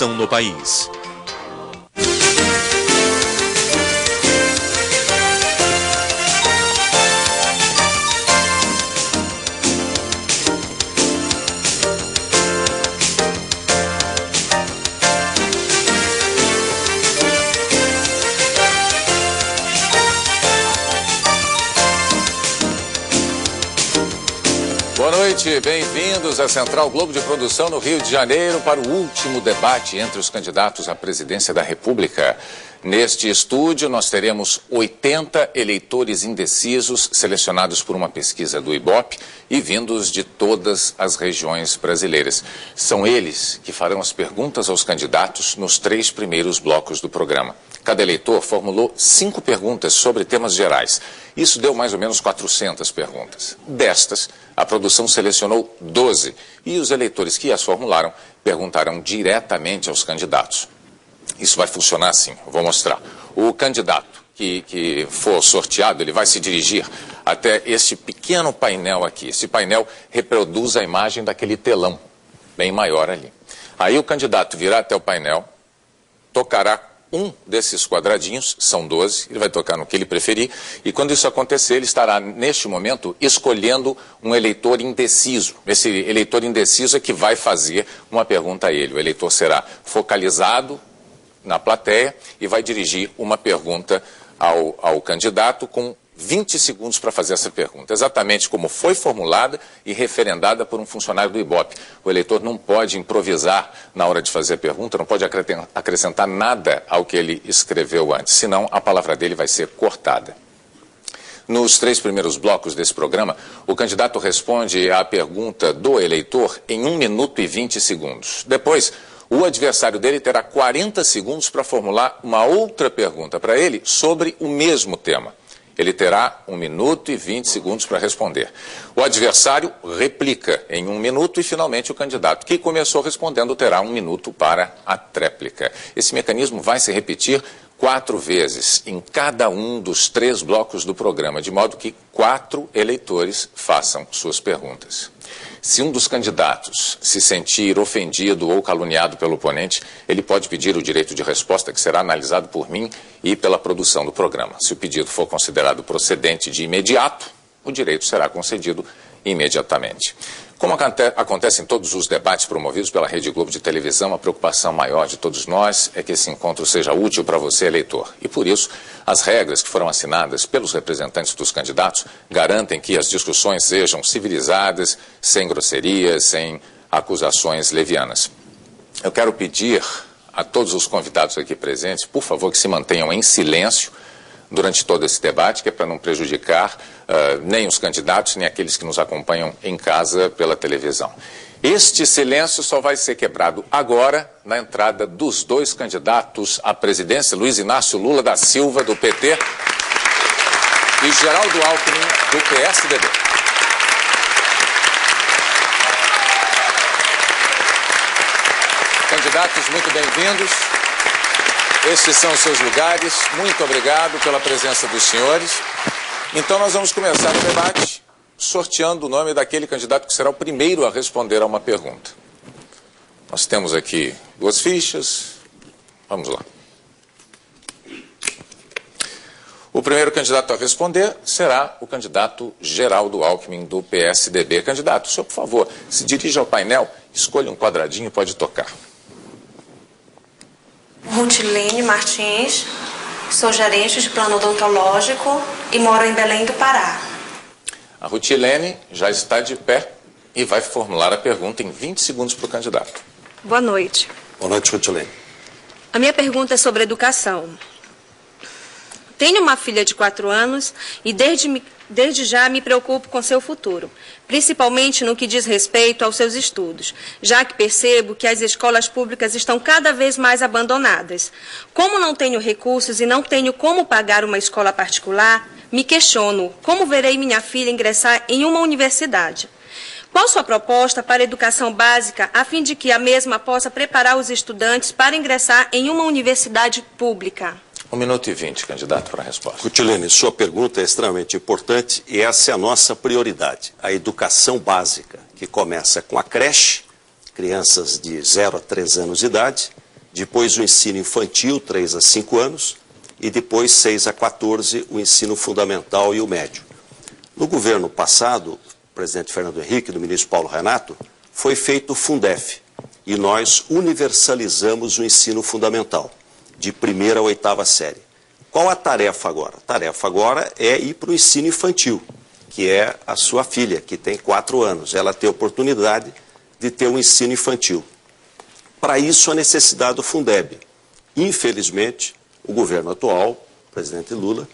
no país. Boa noite, bem-vindos à Central Globo de Produção no Rio de Janeiro para o último debate entre os candidatos à presidência da República. Neste estúdio nós teremos 80 eleitores indecisos selecionados por uma pesquisa do Ibope e vindos de todas as regiões brasileiras. São eles que farão as perguntas aos candidatos nos 3 primeiros blocos do programa. Cada eleitor formulou 5 perguntas sobre temas gerais. Isso deu mais ou menos 400 perguntas. Destas, a produção selecionou 12 e os eleitores que as formularam perguntarão diretamente aos candidatos. Isso vai funcionar assim, eu vou mostrar. O candidato que for sorteado, ele vai se dirigir até este pequeno painel aqui. Esse painel reproduz a imagem daquele telão, bem maior ali. Aí o candidato virá até o painel, tocará um desses quadradinhos, são 12, ele vai tocar no que ele preferir, e quando isso acontecer, ele estará, neste momento, escolhendo um eleitor indeciso. Esse eleitor indeciso é que vai fazer uma pergunta a ele. O eleitor será focalizado na plateia e vai dirigir uma pergunta ao candidato com 20 segundos para fazer essa pergunta, exatamente como foi formulada e referendada por um funcionário do Ibope. O eleitor não pode improvisar na hora de fazer a pergunta, não pode acrescentar nada ao que ele escreveu antes, senão a palavra dele vai ser cortada. Nos 3 primeiros blocos desse programa, o candidato responde à pergunta do eleitor em 1 minuto e 20 segundos. Depois, o adversário dele terá 40 segundos para formular uma outra pergunta para ele sobre o mesmo tema. Ele terá 1 minuto e 20 segundos para responder. O adversário replica em 1 minuto e, finalmente, o candidato que começou respondendo terá 1 minuto para a tréplica. Esse mecanismo vai se repetir 4 vezes em cada um dos 3 blocos do programa, de modo que 4 eleitores façam suas perguntas. Se um dos candidatos se sentir ofendido ou caluniado pelo oponente, ele pode pedir o direito de resposta, que será analisado por mim e pela produção do programa. Se o pedido for considerado procedente de imediato, o direito será concedido imediatamente. Como acontece em todos os debates promovidos pela Rede Globo de televisão, a preocupação maior de todos nós é que esse encontro seja útil para você, eleitor. E por isso, as regras que foram assinadas pelos representantes dos candidatos garantem que as discussões sejam civilizadas, sem grosserias, sem acusações levianas. Eu quero pedir a todos os convidados aqui presentes, por favor, que se mantenham em silêncio durante todo esse debate, que é para não prejudicar nem os candidatos, nem aqueles que nos acompanham em casa pela televisão. Este silêncio só vai ser quebrado agora, na entrada dos 2 candidatos à presidência, Luiz Inácio Lula da Silva, do PT, e Geraldo Alckmin, do PSDB. Candidatos, muito bem-vindos. Estes são os seus lugares. Muito obrigado pela presença dos senhores. Então nós vamos começar o debate sorteando o nome daquele candidato que será o primeiro a responder a uma pergunta. Nós temos aqui 2 fichas. Vamos lá. O primeiro candidato a responder será o candidato Geraldo Alckmin, do PSDB. Candidato, o senhor, por favor, se dirija ao painel, escolha um quadradinho e pode tocar. Rutilene Martins, sou gerente de plano odontológico e moro em Belém do Pará. A Rutilene já está de pé e vai formular a pergunta em 20 segundos para o candidato. Boa noite. Boa noite, Rutilene. A minha pergunta é sobre educação. Tenho uma filha de 4 anos e desde já me preocupo com seu futuro, principalmente no que diz respeito aos seus estudos, já que percebo que as escolas públicas estão cada vez mais abandonadas. Como não tenho recursos e não tenho como pagar uma escola particular, me questiono como verei minha filha ingressar em uma universidade. Qual sua proposta para a educação básica, a fim de que a mesma possa preparar os estudantes para ingressar em uma universidade pública? 1 minuto e 20, candidato, para a resposta. Rutilene, sua pergunta é extremamente importante e essa é a nossa prioridade. A educação básica, que começa com a creche, crianças de 0 a 3 anos de idade, depois o ensino infantil, 3 a 5 anos, e depois 6 a 14, o ensino fundamental e o médio. No governo passado, o presidente Fernando Henrique, do ministro Paulo Renato, foi feito o Fundef, e nós universalizamos o ensino fundamental, de 1ª a 8ª série. Qual a tarefa agora? A tarefa agora é ir para o ensino infantil, que é a sua filha, que tem 4 anos. Ela tem a oportunidade de ter um ensino infantil. Para isso, a necessidade do Fundeb. Infelizmente, o governo atual, o presidente Lula,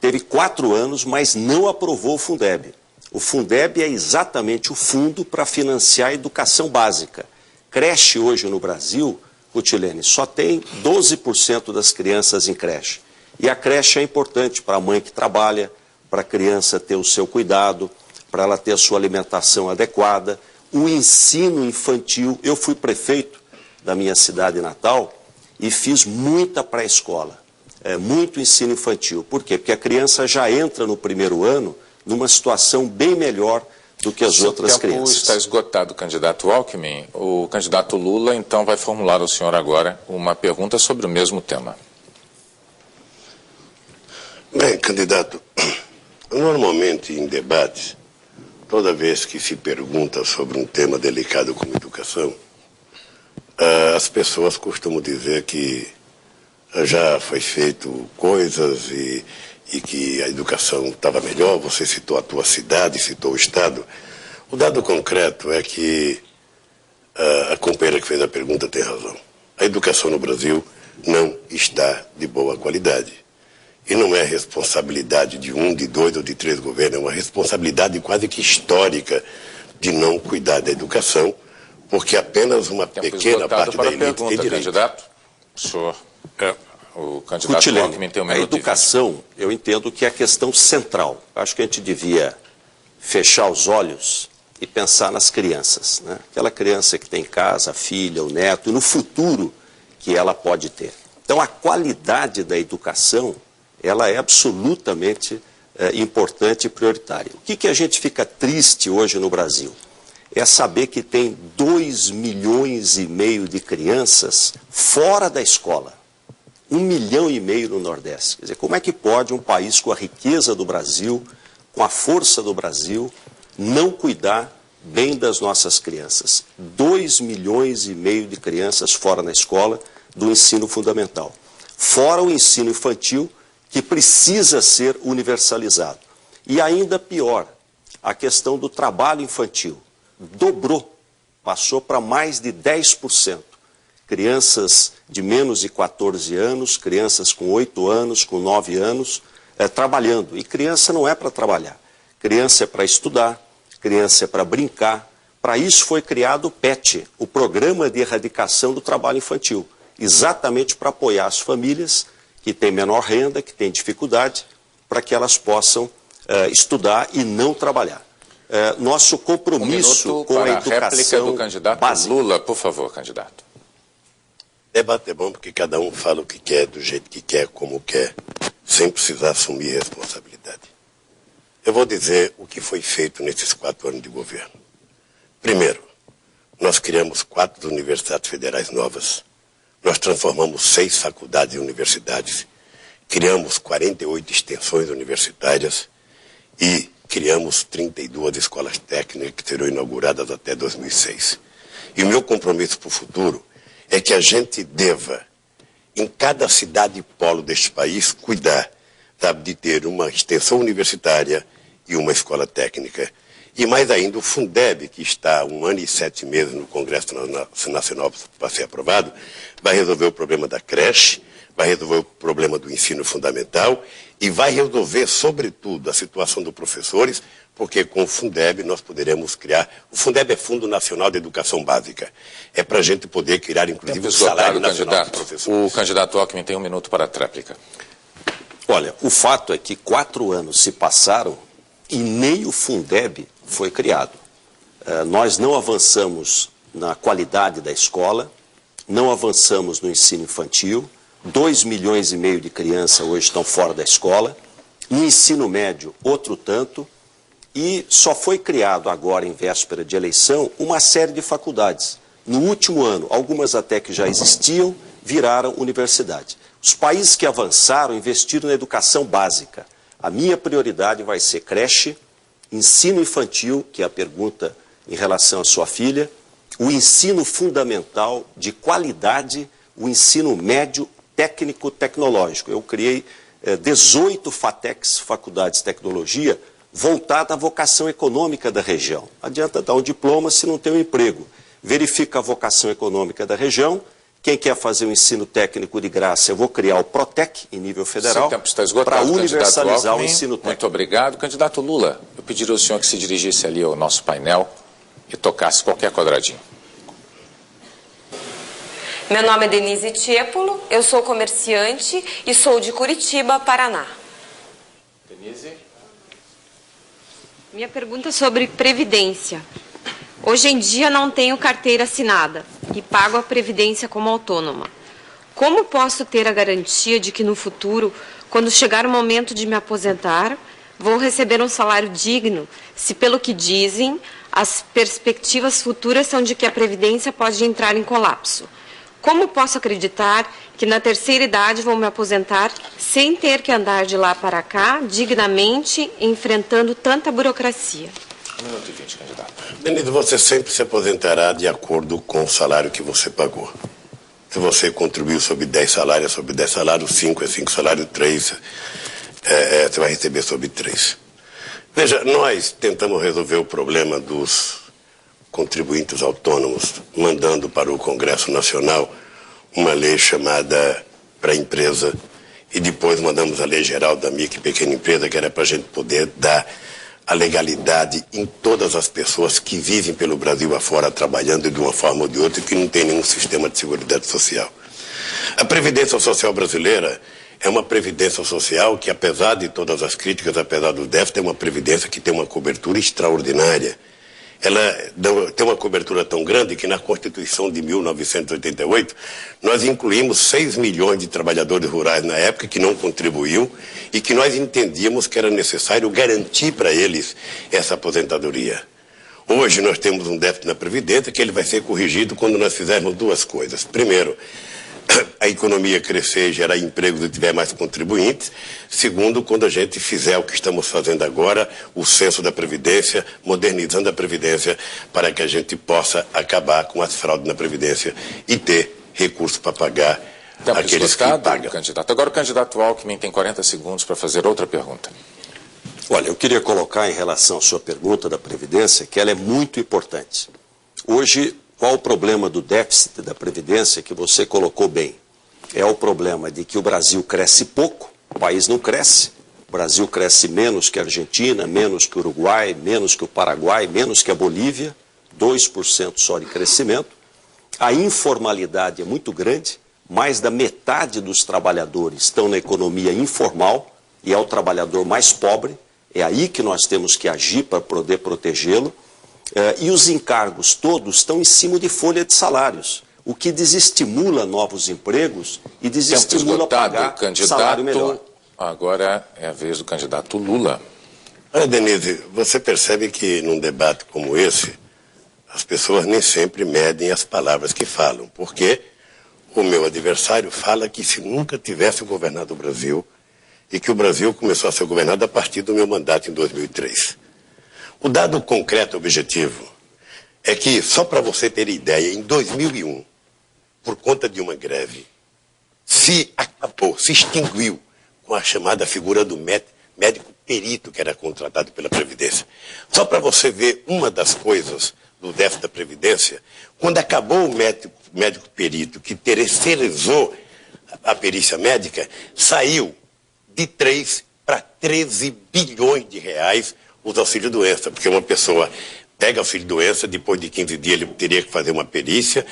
teve 4 anos, mas não aprovou o Fundeb. O Fundeb é exatamente o fundo para financiar a educação básica. Creche hoje no Brasil, Rutilene, só tem 12% das crianças em creche. E a creche é importante para a mãe que trabalha, para a criança ter o seu cuidado, para ela ter a sua alimentação adequada. O ensino infantil, eu fui prefeito da minha cidade natal e fiz muita pré-escola, muito ensino infantil. Por quê? Porque a criança já entra no 1º ano numa situação bem melhor do que as outras crianças. O tempo está esgotado, candidato Alckmin. O candidato Lula, então, vai formular ao senhor agora uma pergunta sobre o mesmo tema. Bem, candidato, normalmente em debates, toda vez que se pergunta sobre um tema delicado como educação, as pessoas costumam dizer que já foi feito coisas e que a educação estava melhor. Você citou a tua cidade, citou o estado. O dado concreto é que a companheira que fez a pergunta tem razão. A educação no Brasil não está de boa qualidade. E não é responsabilidade de 1, de 2 ou de 3 governos, é uma responsabilidade quase que histórica de não cuidar da educação, porque apenas uma pequena parte da elite tem direito. Candidato, o candidato Alckmin tem um minuto. A educação, eu entendo que é a questão central. Acho que a gente devia fechar os olhos e pensar nas crianças, né? Aquela criança que tem em casa, a filha, o neto, e no futuro que ela pode ter. Então, a qualidade da educação, ela é absolutamente importante e prioritária. O que a gente fica triste hoje no Brasil? É saber que tem 2,5 milhões de crianças fora da escola. 1,5 milhão no Nordeste. Quer dizer, como é que pode um país com a riqueza do Brasil, com a força do Brasil, não cuidar bem das nossas crianças? 2,5 milhões de crianças fora da escola do ensino fundamental. Fora o ensino infantil, que precisa ser universalizado. E ainda pior, a questão do trabalho infantil. Dobrou, passou para mais de 10%. Crianças de menos de 14 anos, crianças com 8 anos, com 9 anos, trabalhando. E criança não é para trabalhar. Criança é para estudar, criança é para brincar. Para isso foi criado o PET, o Programa de Erradicação do Trabalho Infantil, exatamente para apoiar as famílias que têm menor renda, que têm dificuldade, para que elas possam estudar e não trabalhar. Nosso compromisso com a educação do candidato básica. Lula, por favor, candidato. Debate é bom porque cada um fala o que quer, do jeito que quer, como quer, sem precisar assumir responsabilidade. Eu vou dizer o que foi feito nesses 4 anos de governo. Primeiro, nós criamos 4 universidades federais novas. Nós transformamos 6 faculdades em universidades. Criamos 48 extensões universitárias e criamos 32 escolas técnicas que serão inauguradas até 2006. E o meu compromisso para o futuro é que a gente deva, em cada cidade e polo deste país, cuidar, sabe, de ter uma extensão universitária e uma escola técnica. E mais ainda, o Fundeb, que está 1 ano e 7 meses no Congresso Nacional para ser aprovado, vai resolver o problema da creche, vai resolver o problema do ensino fundamental e vai resolver, sobretudo, a situação dos professores, porque com o Fundeb nós poderemos criar... O Fundeb é Fundo Nacional de Educação Básica. É para a gente poder criar, inclusive, o salário nacional dos professores. O candidato Alckmin tem 1 minuto para a tréplica. Olha, o fato é que 4 anos se passaram e nem o Fundeb foi criado. Nós não avançamos na qualidade da escola, não avançamos no ensino infantil, 2,5 milhões de crianças hoje estão fora da escola, no ensino médio outro tanto, e só foi criado agora, em véspera de eleição, uma série de faculdades. No último ano, algumas até que já existiam, viraram universidade. Os países que avançaram investiram na educação básica. A minha prioridade vai ser creche, ensino infantil, que é a pergunta em relação à sua filha, o ensino fundamental de qualidade, o ensino médio técnico-tecnológico. Eu criei 18 FATECs, Faculdades de Tecnologia, voltada à vocação econômica da região. Não adianta dar um diploma se não tem um emprego. Verifica a vocação econômica da região. Quem quer fazer o ensino técnico de graça, eu vou criar o PROTEC em nível federal para universalizar o ensino técnico. Muito obrigado. Candidato Lula, eu pediria ao senhor que se dirigisse ali ao nosso painel e tocasse qualquer quadradinho. Meu nome é Denise Tiepolo, eu sou comerciante e sou de Curitiba, Paraná. Denise? Minha pergunta é sobre previdência. Hoje em dia não tenho carteira assinada e pago a previdência como autônoma. Como posso ter a garantia de que no futuro, quando chegar o momento de me aposentar, vou receber um salário digno, se pelo que dizem, as perspectivas futuras são de que a previdência pode entrar em colapso? Como posso acreditar que na terceira idade vou me aposentar sem ter que andar de lá para cá, dignamente, enfrentando tanta burocracia? 1 minuto e 20, candidato. Denise, você sempre se aposentará de acordo com o salário que você pagou. Se você contribuiu sobre 10 salários, sobre 10 salários, 5 é 5 salários, 3 você vai receber sobre 3. Veja, nós tentamos resolver o problema dos contribuintes autônomos, mandando para o Congresso Nacional uma lei chamada para a empresa e depois mandamos a lei geral da micro e pequena empresa, que era para a gente poder dar a legalidade em todas as pessoas que vivem pelo Brasil afora trabalhando de uma forma ou de outra e que não tem nenhum sistema de seguridade social. A Previdência Social brasileira é uma previdência social que, apesar de todas as críticas, apesar do déficit, é uma previdência que tem uma cobertura extraordinária. Ela tem uma cobertura tão grande que na Constituição de 1988 nós incluímos 6 milhões de trabalhadores rurais na época que não contribuíam e que nós entendíamos que era necessário garantir para eles essa aposentadoria. Hoje nós temos um déficit na Previdência que ele vai ser corrigido quando nós fizermos duas coisas. Primeiro, a economia crescer e gerar empregos e tiver mais contribuintes. Segundo, quando a gente fizer o que estamos fazendo agora, o censo da Previdência, modernizando a Previdência, para que a gente possa acabar com as fraudes na Previdência e ter recursos para pagar aqueles que pagam. Candidato. Agora o candidato Alckmin tem 40 segundos para fazer outra pergunta. Olha, eu queria colocar em relação à sua pergunta da Previdência, que ela é muito importante. Hoje, qual o problema do déficit da Previdência que você colocou bem? É o problema de que o Brasil cresce pouco, o país não cresce. O Brasil cresce menos que a Argentina, menos que o Uruguai, menos que o Paraguai, menos que a Bolívia, 2% só de crescimento. A informalidade é muito grande, mais da metade dos trabalhadores estão na economia informal e é o trabalhador mais pobre. É aí que nós temos que agir para poder protegê-lo. E os encargos todos estão em cima de folha de salários, o que desestimula novos empregos e desestimula pagar salário melhor. Agora é a vez do candidato Lula. Olha, Denise, você percebe que num debate como esse, as pessoas nem sempre medem as palavras que falam, porque o meu adversário fala que se nunca tivesse governado o Brasil e que o Brasil começou a ser governado a partir do meu mandato em 2003. O dado concreto objetivo é que, só para você ter ideia, em 2001, por conta de uma greve, se extinguiu com a chamada figura do médico perito que era contratado pela Previdência. Só para você ver uma das coisas do déficit da Previdência, quando acabou o médico perito que terceirizou a perícia médica, saiu de 3 para 13 bilhões de reais os auxílio-doença, porque uma pessoa pega auxílio-doença, depois de 15 dias ele teria que fazer uma perícia,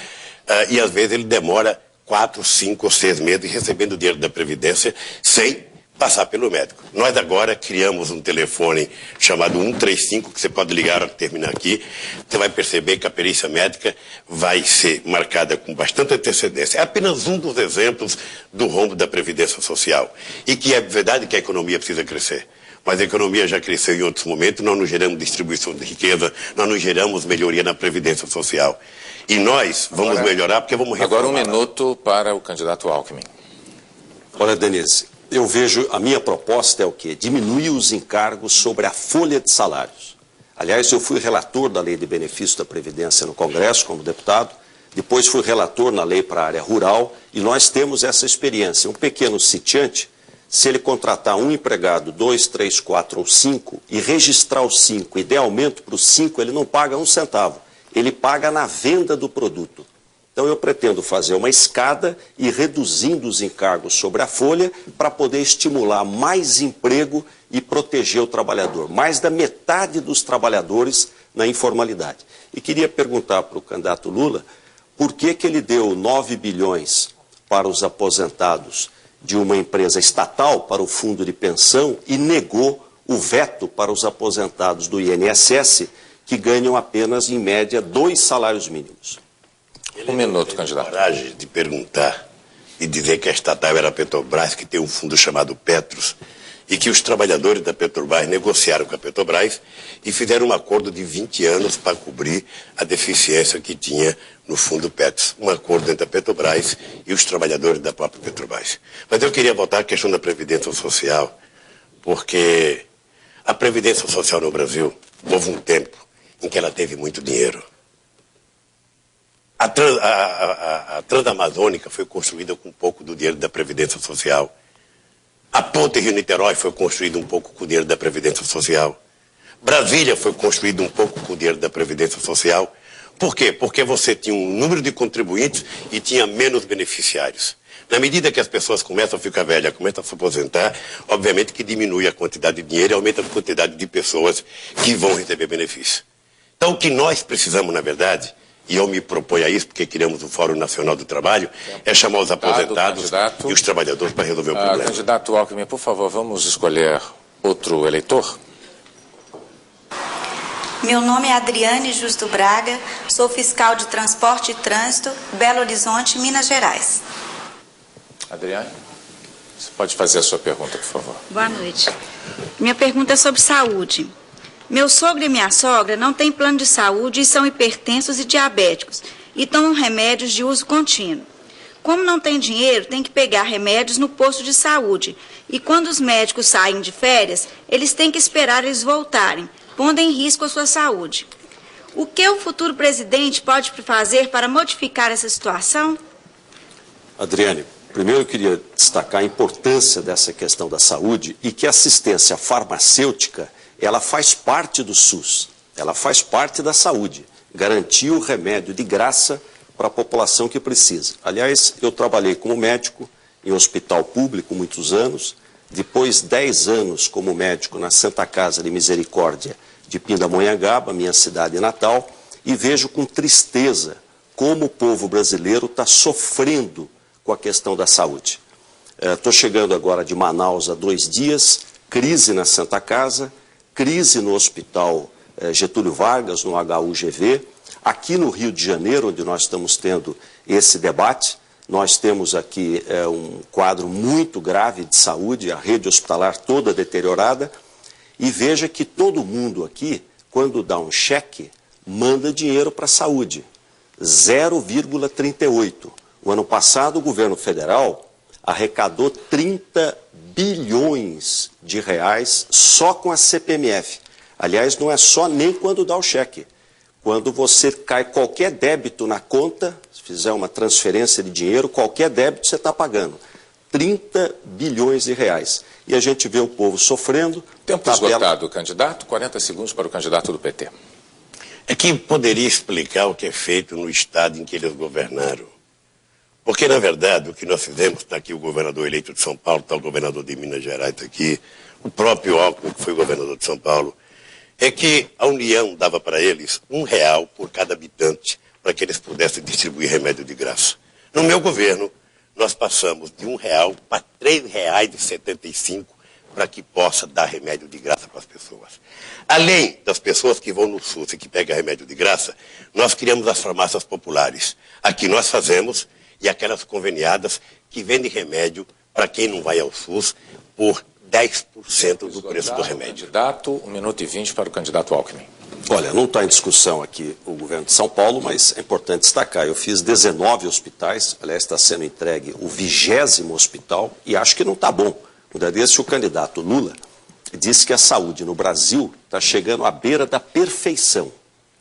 e às vezes ele demora 4, 5 ou 6 meses recebendo o dinheiro da Previdência sem passar pelo médico. Nós agora criamos um telefone chamado 135, que você pode ligar ao terminar aqui, você vai perceber que a perícia médica vai ser marcada com bastante antecedência. É apenas um dos exemplos do rombo da Previdência Social, e que é verdade que a economia precisa crescer. Mas a economia já cresceu em outros momentos, nós não geramos distribuição de riqueza, nós não geramos melhoria na Previdência Social. E nós vamos melhorar porque vamos reformar. Agora 1 minuto para o candidato Alckmin. Olha, Denise, eu vejo, a minha proposta é o quê? Diminuir os encargos sobre a folha de salários. Aliás, eu fui relator da Lei de Benefício da Previdência no Congresso como deputado, depois fui relator na lei para a área rural e nós temos essa experiência. Um pequeno sitiante, se ele contratar um empregado, 2, 3, 4 ou 5 e registrar os 5 e der aumento para os 5, ele não paga 1 centavo. Ele paga na venda do produto. Então eu pretendo fazer uma escada e reduzindo os encargos sobre a folha para poder estimular mais emprego e proteger o trabalhador. Mais da metade dos trabalhadores na informalidade. E queria perguntar para o candidato Lula por que ele deu 9 bilhões para os aposentados de uma empresa estatal para o fundo de pensão e negou o veto para os aposentados do INSS que ganham apenas, em média, 2 salários mínimos. 1 minuto, candidato. Coragem de perguntar e dizer que a estatal era a Petrobras, que tem um fundo chamado Petros, e que os trabalhadores da Petrobras negociaram com a Petrobras e fizeram um acordo de 20 anos para cobrir a deficiência que tinha no fundo Petros. Um acordo entre a Petrobras e os trabalhadores da própria Petrobras. Mas eu queria voltar à questão da Previdência Social, porque a Previdência Social no Brasil, houve um tempo em que ela teve muito dinheiro. A Transamazônica foi construída com um pouco do dinheiro da Previdência Social. A Ponte Rio-Niterói foi construída um pouco com o dinheiro da Previdência Social. Brasília foi construída um pouco com o dinheiro da Previdência Social. Por quê? Porque você tinha um número de contribuintes e tinha menos beneficiários. Na medida que as pessoas começam a ficar velhas, começam a se aposentar, obviamente que diminui a quantidade de dinheiro e aumenta a quantidade de pessoas que vão receber benefício. Então o que nós precisamos, na verdade, e eu me proponho a isso, porque queremos o Fórum Nacional do Trabalho, é chamar os aposentados e os trabalhadores para resolver o problema. Candidato Alckmin, por favor, vamos escolher outro eleitor? Meu nome é Adriane Justo Braga, sou fiscal de transporte e trânsito, Belo Horizonte, Minas Gerais. Adriane, você pode fazer a sua pergunta, por favor. Boa noite. Minha pergunta é sobre saúde. Meu sogro e minha sogra não têm plano de saúde e são hipertensos e diabéticos e tomam remédios de uso contínuo. Como não tem dinheiro, tem que pegar remédios no posto de saúde. E quando os médicos saem de férias, eles têm que esperar eles voltarem, pondo em risco a sua saúde. O que o futuro presidente pode fazer para modificar essa situação? Adriane, primeiro eu queria destacar a importância dessa questão da saúde e que a assistência farmacêutica ela faz parte do SUS, ela faz parte da saúde, garantir o remédio de graça para a população que precisa. Aliás, eu trabalhei como médico em hospital público muitos anos, depois 10 anos como médico na Santa Casa de Misericórdia de Pindamonhangaba, minha cidade natal, e vejo com tristeza como o povo brasileiro está sofrendo com a questão da saúde. Estou chegando agora de Manaus há 2 dias, crise na Santa Casa, crise no Hospital Getúlio Vargas, no HUGV. Aqui no Rio de Janeiro, onde nós estamos tendo esse debate, nós temos aqui um quadro muito grave de saúde, a rede hospitalar toda deteriorada. E veja que todo mundo aqui, quando dá um cheque, manda dinheiro para a saúde. 0,38. O ano passado, o governo federal arrecadou 30 bilhões de reais só com a CPMF. Aliás, não é só nem quando dá o cheque. Quando você cai qualquer débito na conta, se fizer uma transferência de dinheiro, qualquer débito você está pagando. 30 bilhões de reais. E a gente vê o povo sofrendo. Tempo esgotado, candidato. 40 segundos para o candidato do PT. É que poderia explicar o que é feito no estado em que eles governaram. Porque, na verdade, o que nós fizemos, está aqui o governador eleito de São Paulo, está o governador de Minas Gerais, está aqui, o próprio Alckmin, que foi governador de São Paulo, é que a União dava para eles R$1 por cada habitante para que eles pudessem distribuir remédio de graça. No meu governo, nós passamos de R$1 para R$3,75 para que possa dar remédio de graça para as pessoas. Além das pessoas que vão no SUS e que pegam remédio de graça, nós criamos as farmácias populares. Aqui nós fazemos, e aquelas conveniadas que vendem remédio para quem não vai ao SUS por 10% do preço do remédio. Candidato, 1 minuto e 20 para o candidato Alckmin. Olha, não está em discussão aqui o governo de São Paulo, mas é importante destacar. Eu fiz 19 hospitais, aliás, está sendo entregue o 20º hospital e acho que não está bom. Um dia desse, o candidato Lula disse que a saúde no Brasil está chegando à beira da perfeição.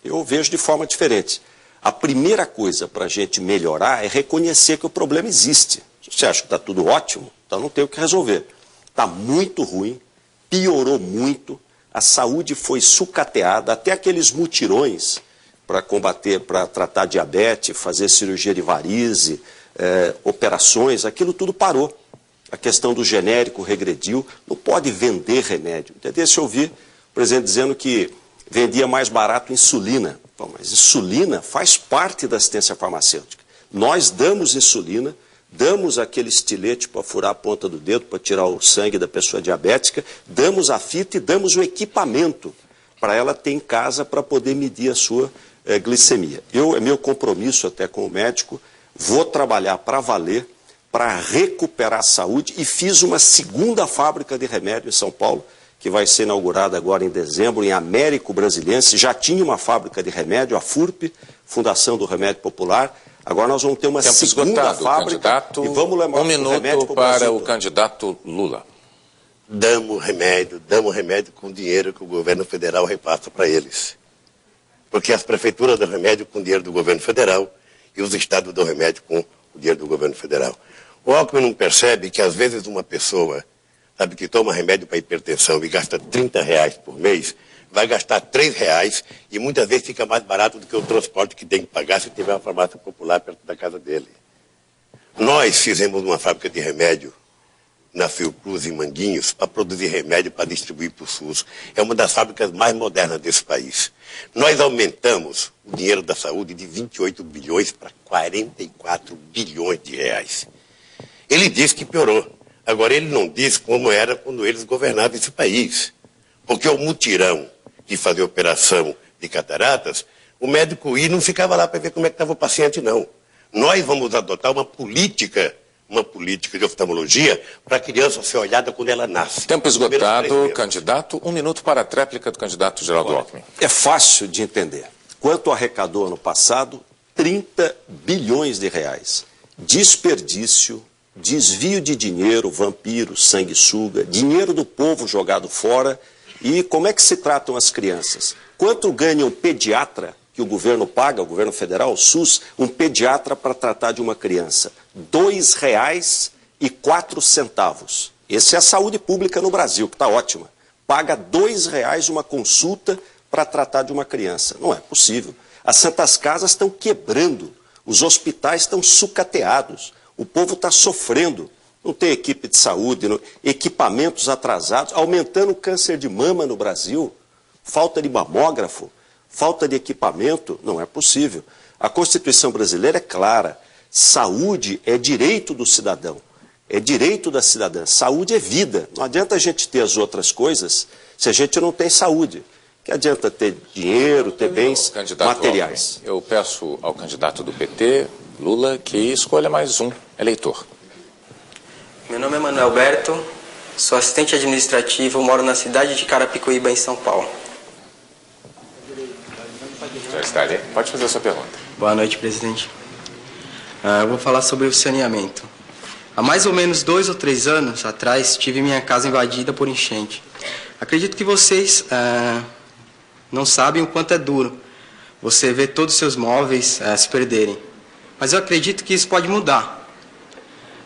Eu vejo de forma diferente. A primeira coisa para a gente melhorar é reconhecer que o problema existe. Se você acha que está tudo ótimo, então não tem o que resolver. Está muito ruim, piorou muito. A saúde foi sucateada, até aqueles mutirões para combater, para tratar diabetes, fazer cirurgia de varize, operações, aquilo tudo parou. A questão do genérico regrediu, não pode vender remédio. Até desse eu ouvi o presidente dizendo que vendia mais barato insulina. Bom, mas insulina faz parte da assistência farmacêutica. Nós damos insulina, damos aquele estilete para furar a ponta do dedo, para tirar o sangue da pessoa diabética, damos a fita e damos o equipamento para ela ter em casa para poder medir a sua glicemia. É meu compromisso até com o médico, vou trabalhar para valer, para recuperar a saúde e fiz uma segunda fábrica de remédio em São Paulo, que vai ser inaugurada agora em dezembro, em Américo Brasilense. Já tinha uma fábrica de remédio, a FURP, Fundação do Remédio Popular. Agora nós vamos ter uma segunda fábrica e vamos levar um minuto para o candidato Lula. Damos remédio com dinheiro que o governo federal repassa para eles. Porque as prefeituras dão remédio com dinheiro do governo federal e os estados dão remédio com o dinheiro do governo federal. O Alckmin não percebe que às vezes uma pessoa, sabe, que toma remédio para hipertensão e gasta R$30 por mês, vai gastar R$3 e muitas vezes fica mais barato do que o transporte que tem que pagar se tiver uma farmácia popular perto da casa dele. Nós fizemos uma fábrica de remédio na Fiocruz, em Manguinhos, para produzir remédio para distribuir para o SUS. É uma das fábricas mais modernas desse país. Nós aumentamos o dinheiro da saúde de 28 bilhões para 44 bilhões de reais. Ele disse que piorou. Agora, ele não disse como era quando eles governavam esse país. Porque o mutirão de fazer operação de cataratas, o médico ia e não ficava lá para ver como é que estava o paciente, não. Nós vamos adotar uma política de oftalmologia para a criança ser olhada quando ela nasce. Tempo esgotado, candidato. 1 minuto para a tréplica do candidato Geraldo Alckmin. É fácil de entender. Quanto arrecadou ano passado? 30 bilhões de reais. Desperdício, desvio de dinheiro, vampiro, sanguessuga, dinheiro do povo jogado fora. E como é que se tratam as crianças? Quanto ganha um pediatra que o governo paga, o governo federal, o SUS, um pediatra para tratar de uma criança? R$2,04. Essa é a saúde pública no Brasil, que está ótima. Paga R$2 uma consulta para tratar de uma criança. Não é possível. As santas casas estão quebrando, os hospitais estão sucateados, o povo está sofrendo. Não tem equipe de saúde, equipamentos atrasados, aumentando o câncer de mama no Brasil, falta de mamógrafo, falta de equipamento, não é possível. A Constituição brasileira é clara, saúde é direito do cidadão, é direito da cidadã, saúde é vida. Não adianta a gente ter as outras coisas se a gente não tem saúde. Que adianta ter dinheiro, ter bens materiais. Eu peço ao candidato do PT, Lula, que escolha mais um eleitor. Meu nome é Manuel Berto, sou assistente administrativo, moro na cidade de Carapicuíba, em São Paulo. Já está ali? Pode fazer a sua pergunta. Boa noite, presidente. Eu vou falar sobre o saneamento. Há mais ou menos 2 ou 3 anos atrás, tive minha casa invadida por enchente. Acredito que vocês não sabem o quanto é duro você ver todos os seus móveis se perderem. Mas eu acredito que isso pode mudar.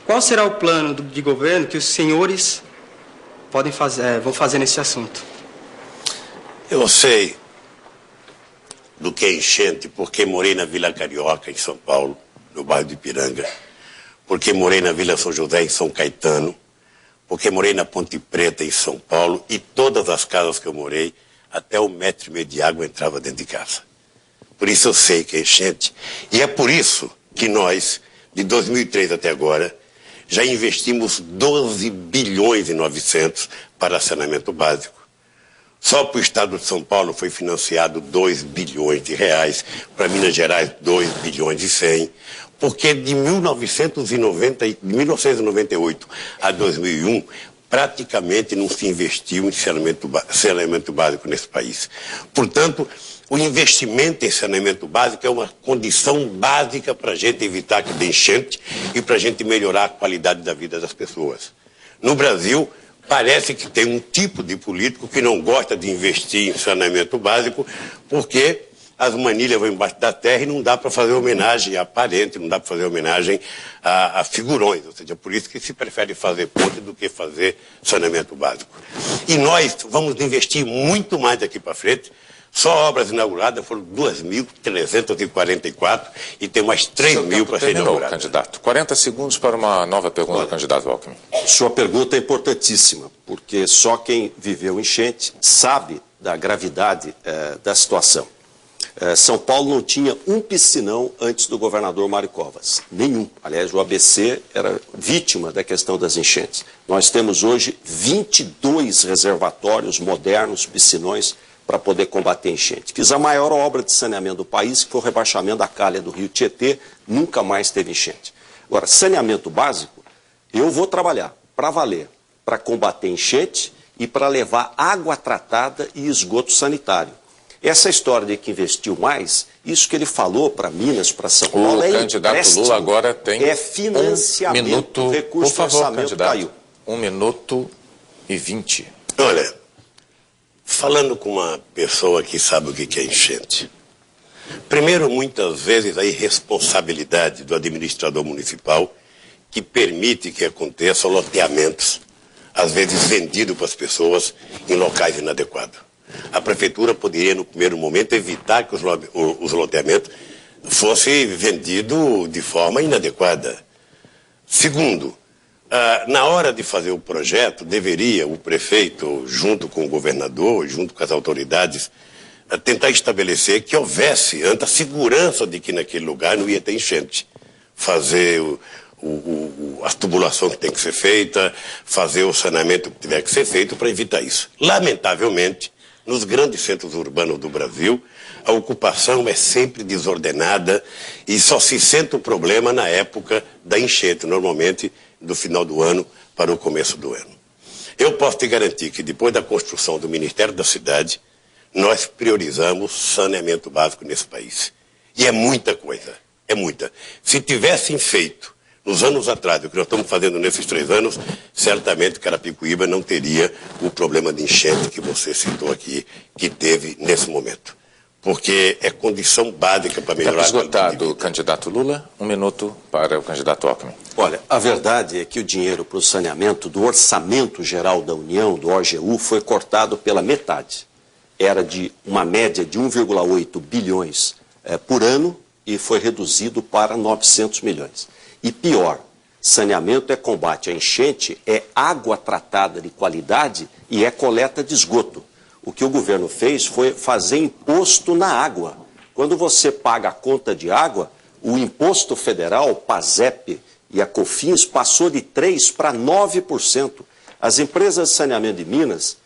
Qual será o plano de governo que os senhores vão fazer nesse assunto? Eu sei do que é enchente porque morei na Vila Carioca, em São Paulo, no bairro de Ipiranga, porque morei na Vila São José, em São Caetano, porque morei na Ponte Preta, em São Paulo, e todas as casas que eu morei, até 1,5 metro de água entrava dentro de casa. Por isso eu sei que é enchente. E é por isso que nós, de 2003 até agora, já investimos 12 bilhões e 900 para saneamento básico. Só para o estado de São Paulo foi financiado 2 bilhões de reais, para Minas Gerais 2 bilhões e 100, porque de 1998 a 2001, praticamente não se investiu em saneamento básico nesse país. Portanto, o investimento em saneamento básico é uma condição básica para a gente evitar que dê enchente e para a gente melhorar a qualidade da vida das pessoas. No Brasil, parece que tem um tipo de político que não gosta de investir em saneamento básico porque as manilhas vão embaixo da terra e não dá para fazer homenagem a parente, não dá para fazer homenagem a figurões. Ou seja, por isso que se prefere fazer ponte do que fazer saneamento básico. E nós vamos investir muito mais daqui para frente. Só obras inauguradas foram 2.344 e tem mais 3.000 para ser inauguradas. Candidato. 40 segundos para uma nova pergunta, candidato Alckmin. Sua pergunta é importantíssima, porque só quem viveu enchente sabe da gravidade da situação. São Paulo não tinha um piscinão antes do governador Mário Covas. Nenhum. Aliás, o ABC era vítima da questão das enchentes. Nós temos hoje 22 reservatórios modernos, piscinões, para poder combater enchente. Fiz a maior obra de saneamento do país, que foi o rebaixamento da calha do Rio Tietê, nunca mais teve enchente. Agora, saneamento básico, eu vou trabalhar para valer, para combater enchente e para levar água tratada e esgoto sanitário. Essa história de que investiu mais, isso que ele falou para Minas, para São Paulo, o candidato Lula agora tem financiamento, 1 minuto, recurso por favor, orçamento candidato. caiu. 1 minuto e 20. Olha, falando com uma pessoa que sabe o que é enchente. Primeiro, muitas vezes, a irresponsabilidade do administrador municipal que permite que aconteçam loteamentos, às vezes vendidos para as pessoas em locais inadequados. A prefeitura poderia, no primeiro momento, evitar que os loteamentos fossem vendidos de forma inadequada. Segundo, na hora de fazer o projeto, deveria o prefeito, junto com o governador, junto com as autoridades, tentar estabelecer que houvesse a segurança de que naquele lugar não ia ter enchente. Fazer a tubulação que tem que ser feita, fazer o saneamento que tiver que ser feito para evitar isso. Lamentavelmente, nos grandes centros urbanos do Brasil, a ocupação é sempre desordenada e só se sente o problema na época da enchente, normalmente do final do ano para o começo do ano. Eu posso te garantir que depois da construção do Ministério da Cidade, nós priorizamos saneamento básico nesse país. E é muita coisa, é muita. Se tivessem feito nos anos atrás, o que nós estamos fazendo nesses 3 anos, certamente Carapicuíba não teria o problema de enchente que você citou aqui, que teve nesse momento. Porque é condição básica para melhorar a qualidade de vida. Esgotado, candidato Lula. 1 minuto para o candidato Alckmin. Olha, a verdade é que o dinheiro para o saneamento do Orçamento Geral da União, do OGU, foi cortado pela metade. Era de uma média de 1,8 bilhões por ano e foi reduzido para 900 milhões. E pior, saneamento é combate à enchente, é água tratada de qualidade e é coleta de esgoto. O que o governo fez foi fazer imposto na água. Quando você paga a conta de água, o imposto federal, PASEP e a COFINS, passou de 3% para 9%. As empresas de saneamento de Minas,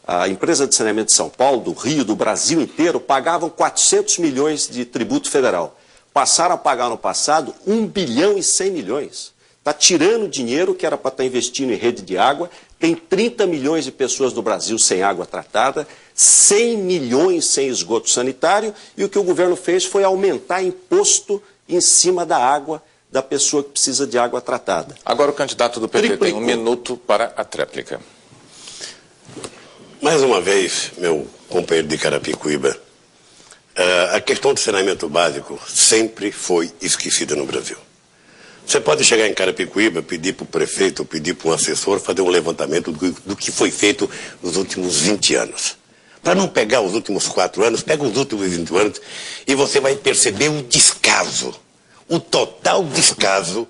a empresa de saneamento de São Paulo, do Rio, do Brasil inteiro, pagavam 400 milhões de tributo federal. Passaram a pagar no passado 1 bilhão e 100 milhões. Está tirando dinheiro que era para estar investindo em rede de água. Tem 30 milhões de pessoas do Brasil sem água tratada, 100 milhões sem esgoto sanitário, e o que o governo fez foi aumentar imposto em cima da água da pessoa que precisa de água tratada. Agora o candidato do PT tem 1 minuto para a tréplica. Mais uma vez, meu companheiro de Carapicuíba, a questão do saneamento básico sempre foi esquecida no Brasil. Você pode chegar em Carapicuíba, pedir para o prefeito, pedir para um assessor, fazer um levantamento do que foi feito nos últimos 20 anos. Para não pegar os últimos 4 anos, pega os últimos 20 anos e você vai perceber o descaso, o total descaso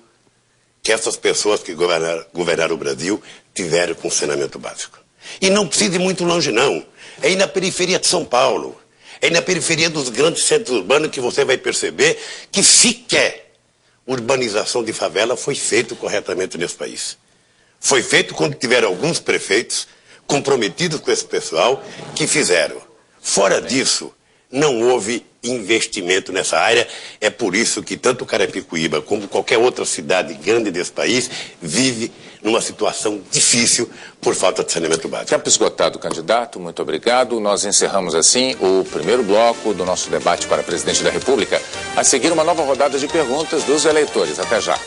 que essas pessoas que governaram o Brasil tiveram com o saneamento básico. E não precisa ir muito longe, não. É aí na periferia de São Paulo. É na periferia dos grandes centros urbanos que você vai perceber que sequer urbanização de favela foi feito corretamente nesse país. Foi feito quando tiveram alguns prefeitos comprometidos com esse pessoal que fizeram. Fora disso, não houve investimento nessa área. É por isso que tanto Carapicuíba como qualquer outra cidade grande desse país vive numa situação difícil por falta de saneamento básico. Tempo esgotado, candidato. Muito obrigado. Nós encerramos assim o primeiro bloco do nosso debate para presidente da República. A seguir, uma nova rodada de perguntas dos eleitores. Até já.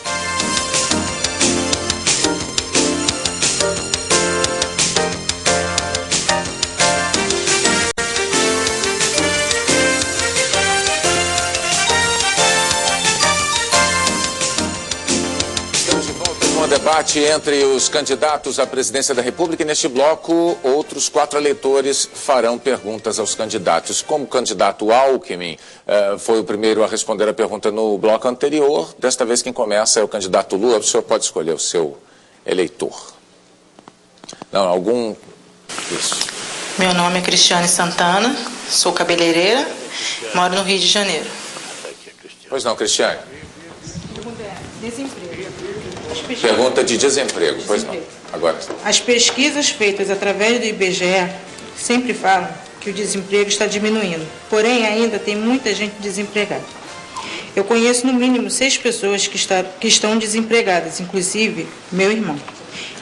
Debate entre os candidatos à presidência da República e neste bloco outros 4 eleitores farão perguntas aos candidatos. Como o candidato Alckmin foi o primeiro a responder a pergunta no bloco anterior, desta vez quem começa é o candidato Lula. O senhor pode escolher o seu eleitor. Não, algum... Isso. Meu nome é Cristiane Santana, sou cabeleireira, moro no Rio de Janeiro. Pois não, Cristiane. Desemprego. Pergunta de desemprego, pois não. Agora. As pesquisas feitas através do IBGE sempre falam que o desemprego está diminuindo, porém ainda tem muita gente desempregada. Eu conheço no mínimo 6 pessoas que estão desempregadas, inclusive meu irmão,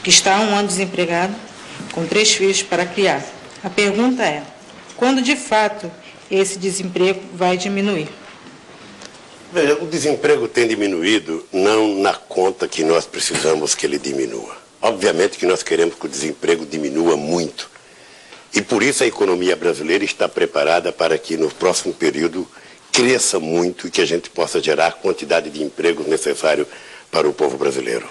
que está há 1 ano desempregado, com 3 filhos para criar. A pergunta é, quando de fato esse desemprego vai diminuir? Veja, o desemprego tem diminuído não na conta que nós precisamos que ele diminua. Obviamente que nós queremos que o desemprego diminua muito. E por isso a economia brasileira está preparada para que no próximo período cresça muito e que a gente possa gerar a quantidade de empregos necessário para o povo brasileiro.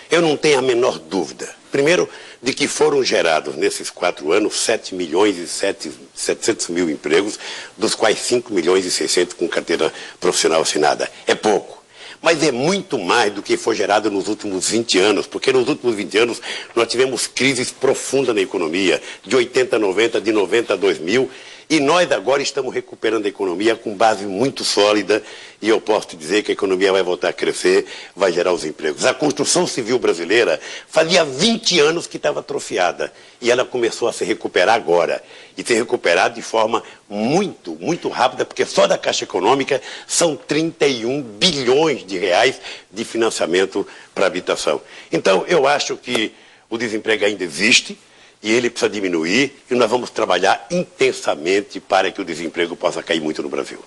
Eu não tenho a menor dúvida, primeiro, de que foram gerados nesses 4 anos 7 milhões e 700 mil empregos, dos quais 5 milhões e 600 com carteira profissional assinada. É pouco, mas é muito mais do que foi gerado nos últimos 20 anos, porque nos últimos 20 anos nós tivemos crises profundas na economia, de 80 a 90, de 90 a 2000, e nós agora estamos recuperando a economia com base muito sólida e eu posso te dizer que a economia vai voltar a crescer, vai gerar os empregos. A construção civil brasileira fazia 20 anos que estava atrofiada e ela começou a se recuperar agora. E se recuperar de forma muito, muito rápida, porque só da Caixa Econômica são 31 bilhões de reais de financiamento para a habitação. Então eu acho que o desemprego ainda existe, e ele precisa diminuir, e nós vamos trabalhar intensamente para que o desemprego possa cair muito no Brasil.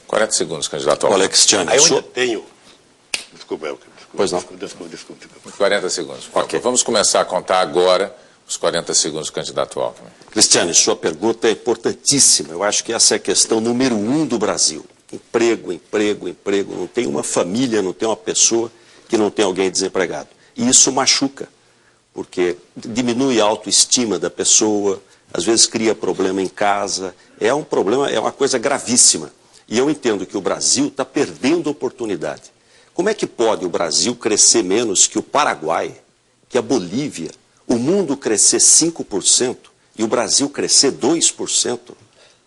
40 segundos, candidato. Olha, Cristiane, Aí eu ainda tenho... Desculpa. Pois não. Desculpa. 40 segundos. Ok. Vamos começar a contar agora os 40 segundos, candidato Alckmin. Cristiane, sua pergunta é importantíssima. Eu acho que essa é a questão número 1 do Brasil. Emprego, emprego, emprego. Não tem uma família, não tem uma pessoa que não tem alguém desempregado. E isso machuca, porque diminui a autoestima da pessoa, às vezes cria problema em casa, é um problema, é uma coisa gravíssima. E eu entendo que o Brasil está perdendo oportunidade. Como é que pode o Brasil crescer menos que o Paraguai, que a Bolívia, o mundo crescer 5% e o Brasil crescer 2%?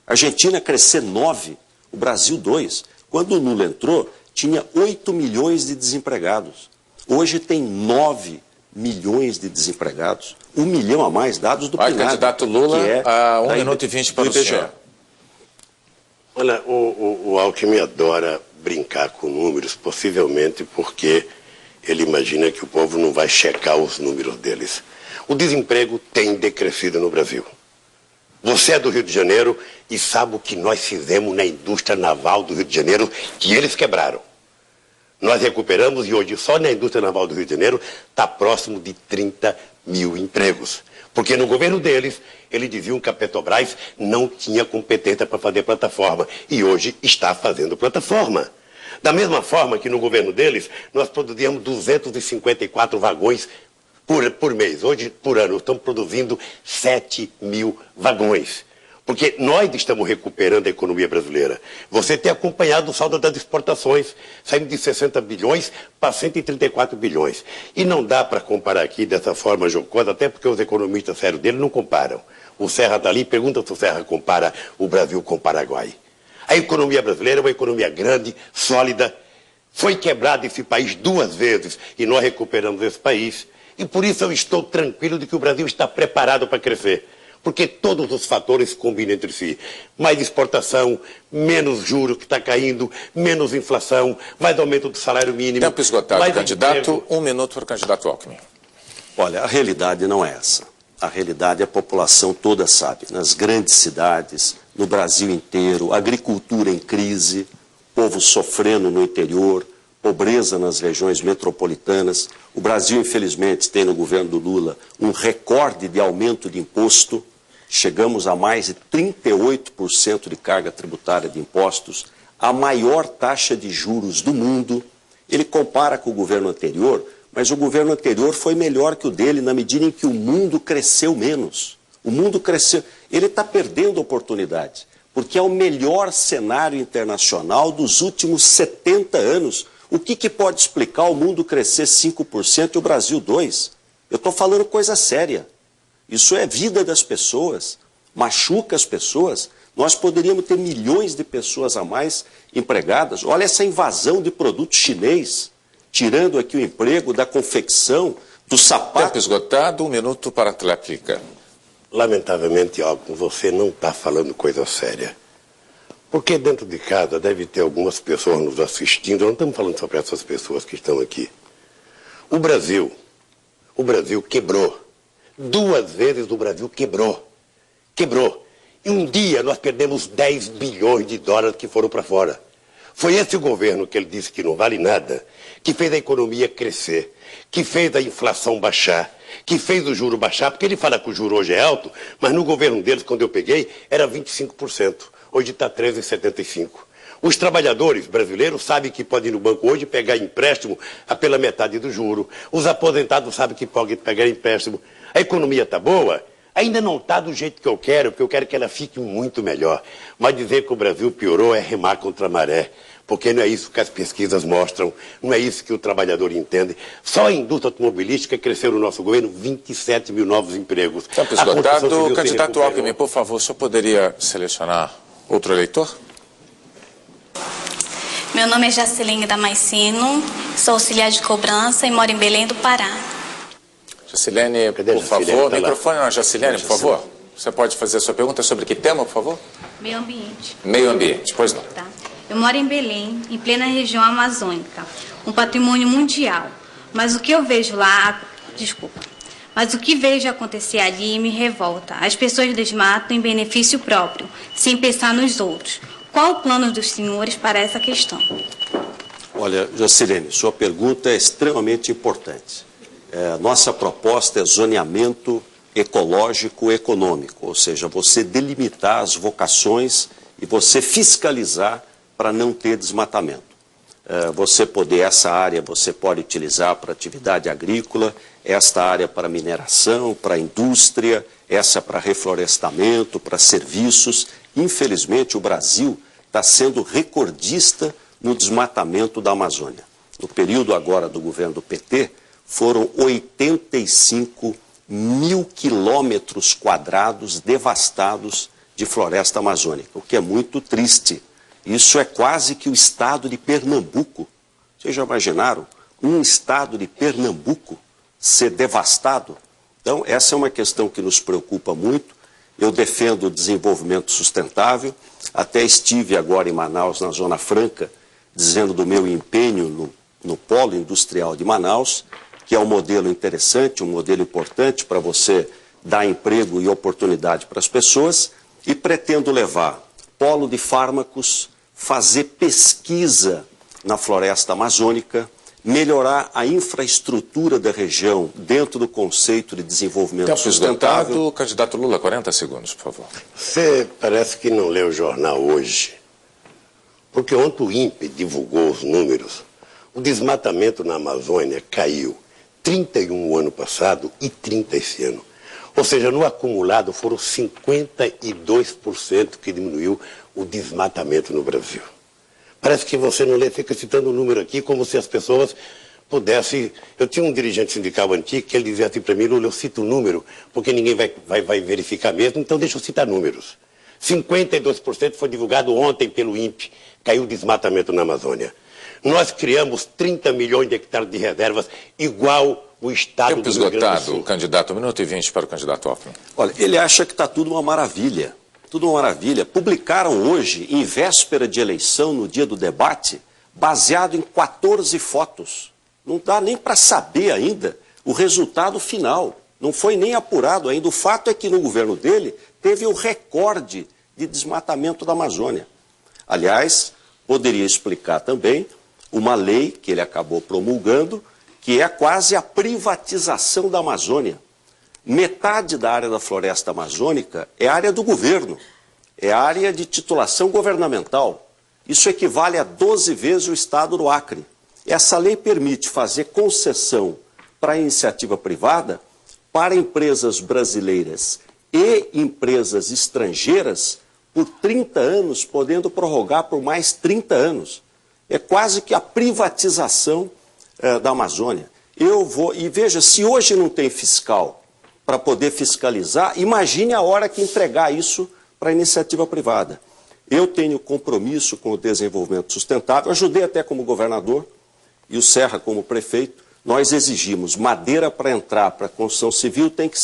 A Argentina crescer 9%, o Brasil 2%. Quando o Lula entrou, tinha 8 milhões de desempregados. Hoje tem 9 milhões de desempregados, 1 milhão a mais, dados do PNAD. Candidato Lula, a 1 minuto e 20 para o senhor. Olha, o Alckmin adora brincar com números, possivelmente porque ele imagina que o povo não vai checar os números deles. O desemprego tem decrescido no Brasil. Você é do Rio de Janeiro e sabe o que nós fizemos na indústria naval do Rio de Janeiro, que eles quebraram. Nós recuperamos e hoje só na indústria naval do Rio de Janeiro está próximo de 30 mil empregos. Porque no governo deles, eles diziam que a Petrobras não tinha competência para fazer plataforma. E hoje está fazendo plataforma. Da mesma forma que no governo deles, nós produzíamos 254 vagões por mês. Hoje, por ano, estamos produzindo 7 mil vagões. Porque nós estamos recuperando a economia brasileira. Você tem acompanhado o saldo das exportações. Saímos de 60 bilhões para 134 bilhões. E não dá para comparar aqui dessa forma jocosa, até porque os economistas sérios dele não comparam. O Serra está ali, pergunta se o Serra compara o Brasil com o Paraguai. A economia brasileira é uma economia grande, sólida. Foi quebrado esse país 2 vezes e nós recuperamos esse país. E por isso eu estou tranquilo de que o Brasil está preparado para crescer. Porque todos os fatores combinam entre si. Mais exportação, menos juros que está caindo, menos inflação, mais aumento do salário mínimo. Tempo esgotado, candidato. 1 minuto para o candidato Alckmin. Olha, a realidade não é essa. A realidade a população toda sabe. Nas grandes cidades, no Brasil inteiro, agricultura em crise, povo sofrendo no interior, pobreza nas regiões metropolitanas. O Brasil, infelizmente, tem no governo do Lula um recorde de aumento de imposto. Chegamos a mais de 38% de carga tributária de impostos, a maior taxa de juros do mundo. Ele compara com o governo anterior, mas o governo anterior foi melhor que o dele na medida em que o mundo cresceu menos. O mundo cresceu. Ele está perdendo oportunidade, porque é o melhor cenário internacional dos últimos 70 anos. O que pode explicar o mundo crescer 5% e o Brasil 2%? Eu estou falando coisa séria. Isso é vida das pessoas, machuca as pessoas. Nós poderíamos ter milhões de pessoas a mais empregadas. Olha essa invasão de produto chinês, tirando aqui o emprego da confecção, do sapato. Tempo esgotado, 1 minuto para a réplica. Lamentavelmente, Alckmin, você não está falando coisa séria. Porque dentro de casa deve ter algumas pessoas nos assistindo. Não estamos falando só para essas pessoas que estão aqui. O Brasil quebrou. 2 vezes o Brasil quebrou. Quebrou. E um dia nós perdemos 10 bilhões de dólares que foram para fora. Foi esse o governo que ele disse que não vale nada, que fez a economia crescer, que fez a inflação baixar, que fez o juro baixar, porque ele fala que o juro hoje é alto, mas no governo deles, quando eu peguei, era 25%. Hoje está 13,75%. Os trabalhadores brasileiros sabem que podem ir no banco hoje pegar empréstimo pela metade do juro. Os aposentados sabem que podem pegar empréstimo. A economia está boa? Ainda não está do jeito que eu quero, porque eu quero que ela fique muito melhor. Mas dizer que o Brasil piorou é remar contra a maré, porque não é isso que as pesquisas mostram, não é isso que o trabalhador entende. Só a indústria automobilística cresceu no nosso governo 27 mil novos empregos. Tempo esgotado. Candidato Alckmin, por favor, o senhor poderia selecionar outro eleitor? Meu nome é Jacilene Damasceno, sou auxiliar de cobrança e moro em Belém do Pará. Jacilene, por favor, microfone na Jacilene, por favor. Você pode fazer a sua pergunta sobre que tema, por favor? Meio ambiente. Meio ambiente, pois não. Tá. Eu moro em Belém, em plena região amazônica, um patrimônio mundial. Mas o que eu vejo lá... Mas o que vejo acontecer ali me revolta. As pessoas desmatam em benefício próprio, sem pensar nos outros. Qual o plano dos senhores para essa questão? Olha, Jacilene, sua pergunta é extremamente importante. Nossa proposta é zoneamento ecológico-econômico, ou seja, você delimitar as vocações e você fiscalizar para não ter desmatamento. Essa área você pode utilizar para atividade agrícola, esta área para mineração, para indústria, essa para reflorestamento, para serviços. Infelizmente, o Brasil está sendo recordista no desmatamento da Amazônia. No período agora do governo do PT, foram 85 mil quilômetros quadrados devastados de floresta amazônica, o que é muito triste. Isso é quase que o estado de Pernambuco. Vocês já imaginaram um estado de Pernambuco ser devastado? Então, essa é uma questão que nos preocupa muito. Eu defendo o desenvolvimento sustentável. Até estive agora em Manaus, na Zona Franca, dizendo do meu empenho no polo industrial de Manaus, que é um modelo interessante, um modelo importante para você dar emprego e oportunidade para as pessoas, e pretendo levar polo de fármacos, fazer pesquisa na floresta amazônica, melhorar a infraestrutura da região dentro do conceito de desenvolvimento sustentável. Esgotado. Candidato Lula, 40 segundos, por favor. Você parece que não leu o jornal hoje, porque ontem o INPE divulgou os números. O desmatamento na Amazônia caiu 31 o ano passado e 30 esse ano. Ou seja, no acumulado foram 52% que diminuiu o desmatamento no Brasil. Parece que você não lê, fica citando o número aqui como se as pessoas pudessem... Eu tinha um dirigente sindical antigo que ele dizia assim para mim: Lula, eu cito o número porque ninguém vai verificar mesmo, então deixa eu citar números. 52% foi divulgado ontem pelo INPE, caiu o desmatamento na Amazônia. Nós criamos 30 milhões de hectares de reservas, igual o Estado do Rio Grande do Sul. Tempo candidato, 1 minuto e 20 para o candidato Alckmin. Olha, ele acha que está tudo uma maravilha. Tudo uma maravilha. Publicaram hoje, em véspera de eleição, no dia do debate, baseado em 14 fotos. Não dá nem para saber ainda o resultado final. Não foi nem apurado ainda. O fato é que no governo dele teve o recorde de desmatamento da Amazônia. Aliás, poderia explicar também uma lei que ele acabou promulgando, que é quase a privatização da Amazônia. Metade da área da floresta amazônica é área do governo, é área de titulação governamental. Isso equivale a 12 vezes o estado do Acre. Essa lei permite fazer concessão para a iniciativa privada para empresas brasileiras e empresas estrangeiras por 30 anos, podendo prorrogar por mais 30 anos. É quase que a privatização da Amazônia. E veja, se hoje não tem fiscal para poder fiscalizar, imagine a hora que entregar isso para a iniciativa privada. Eu tenho compromisso com o desenvolvimento sustentável, ajudei até como governador, e o Serra como prefeito. Nós exigimos madeira para entrar para a construção civil tem que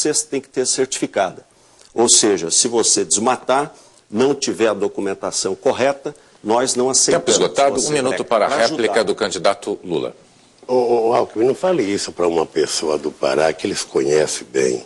ter certificada. Ou seja, se você desmatar, não tiver a documentação correta, nós não aceitamos. Tempo esgotado, um minuto para a réplica do candidato Lula. Alckmin, não fale isso para uma pessoa do Pará que eles conhecem bem.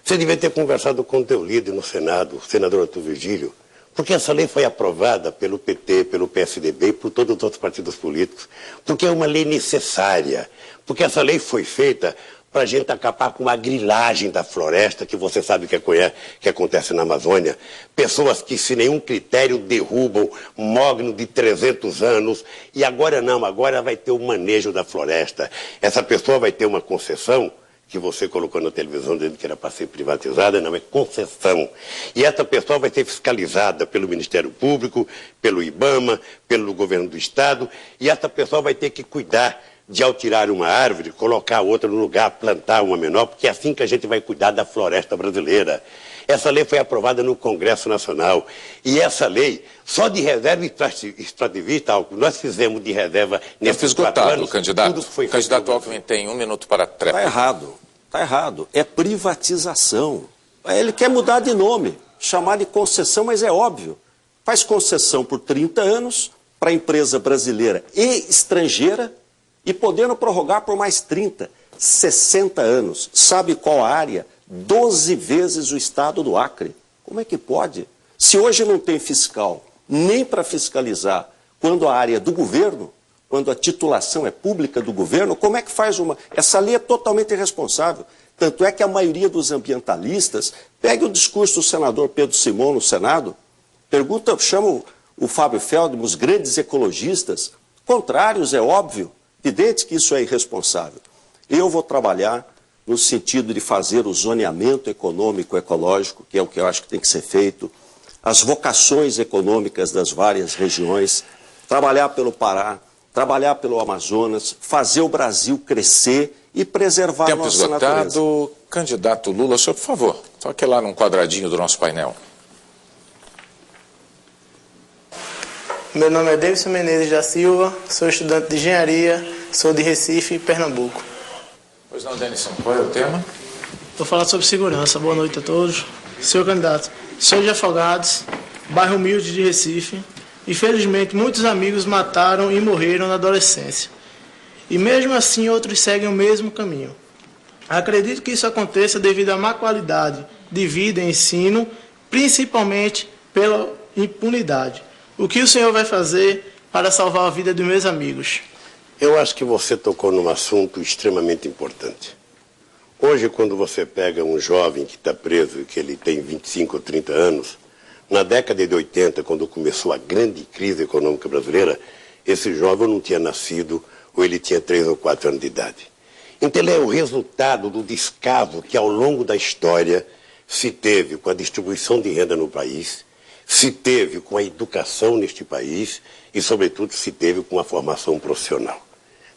Você devia ter conversado com o teu líder no Senado, o senador Arthur Virgílio, porque essa lei foi aprovada pelo PT, pelo PSDB e por todos os outros partidos políticos, porque é uma lei necessária, porque essa lei foi feita para a gente acabar com a grilagem da floresta, que você sabe que acontece na Amazônia. Pessoas que, sem nenhum critério, derrubam mogno de 300 anos, e agora não, agora vai ter o manejo da floresta. Essa pessoa vai ter uma concessão, que você colocou na televisão dizendo que era para ser privatizada, não, é concessão. E essa pessoa vai ser fiscalizada pelo Ministério Público, pelo IBAMA, pelo governo do Estado, e essa pessoa vai ter que cuidar de, ao tirar uma árvore, colocar outra no lugar, plantar uma menor, porque é assim que a gente vai cuidar da floresta brasileira. Essa lei foi aprovada no Congresso Nacional. E essa lei, só de reserva extrativista, nós fizemos de reserva nesses 4 anos. Candidato. O candidato Alckmin tem 1 minuto para a réplica. Está errado. É privatização. Ele quer mudar de nome, chamar de concessão, mas é óbvio. Faz concessão por 30 anos para a empresa brasileira e estrangeira, e podendo prorrogar por mais 30, 60 anos. Sabe qual a área? 12 vezes o estado do Acre. Como é que pode? Se hoje não tem fiscal nem para fiscalizar quando a área é do governo, quando a titulação é pública do governo, como é que faz uma... Essa lei é totalmente irresponsável. Tanto é que a maioria dos ambientalistas, pegue o discurso do senador Pedro Simon no Senado, chama o Fábio Feldman, os grandes ecologistas, contrários, é óbvio, evidente que isso é irresponsável. Eu vou trabalhar no sentido de fazer o zoneamento econômico ecológico, que é o que eu acho que tem que ser feito, as vocações econômicas das várias regiões, trabalhar pelo Pará, trabalhar pelo Amazonas, fazer o Brasil crescer e preservar a nossa natureza. Tempo esgotado. Candidato Lula, senhor, por favor, toque lá num quadradinho do nosso painel. Meu nome é Davidson Menezes da Silva, sou estudante de engenharia, sou de Recife, Pernambuco. Pois não, Denison, qual é o tema? Vou falar sobre segurança. Boa noite a todos. Senhor candidato, sou de Afogados, bairro humilde de Recife. Infelizmente, muitos amigos mataram e morreram na adolescência. E mesmo assim, outros seguem o mesmo caminho. Acredito que isso aconteça devido à má qualidade de vida e ensino, principalmente pela impunidade. O que o senhor vai fazer para salvar a vida dos meus amigos? Eu acho que você tocou num assunto extremamente importante. Hoje, quando você pega um jovem que está preso e que ele tem 25 ou 30 anos, na década de 80, quando começou a grande crise econômica brasileira, esse jovem não tinha nascido ou ele tinha 3 ou 4 anos de idade. Então ele é o resultado do descaso que ao longo da história se teve com a distribuição de renda no país, se teve com a educação neste país e, sobretudo, se teve com a formação profissional.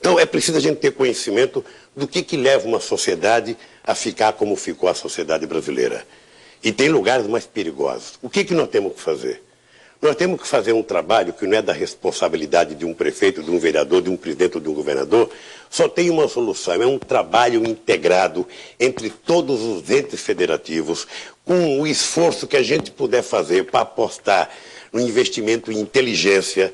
Então, é preciso a gente ter conhecimento do que leva uma sociedade a ficar como ficou a sociedade brasileira. E tem lugares mais perigosos. O que nós temos que fazer? Nós temos que fazer um trabalho que não é da responsabilidade de um prefeito, de um vereador, de um presidente ou de um governador. Só tem uma solução, é um trabalho integrado entre todos os entes federativos, com o esforço que a gente puder fazer para apostar no investimento em inteligência,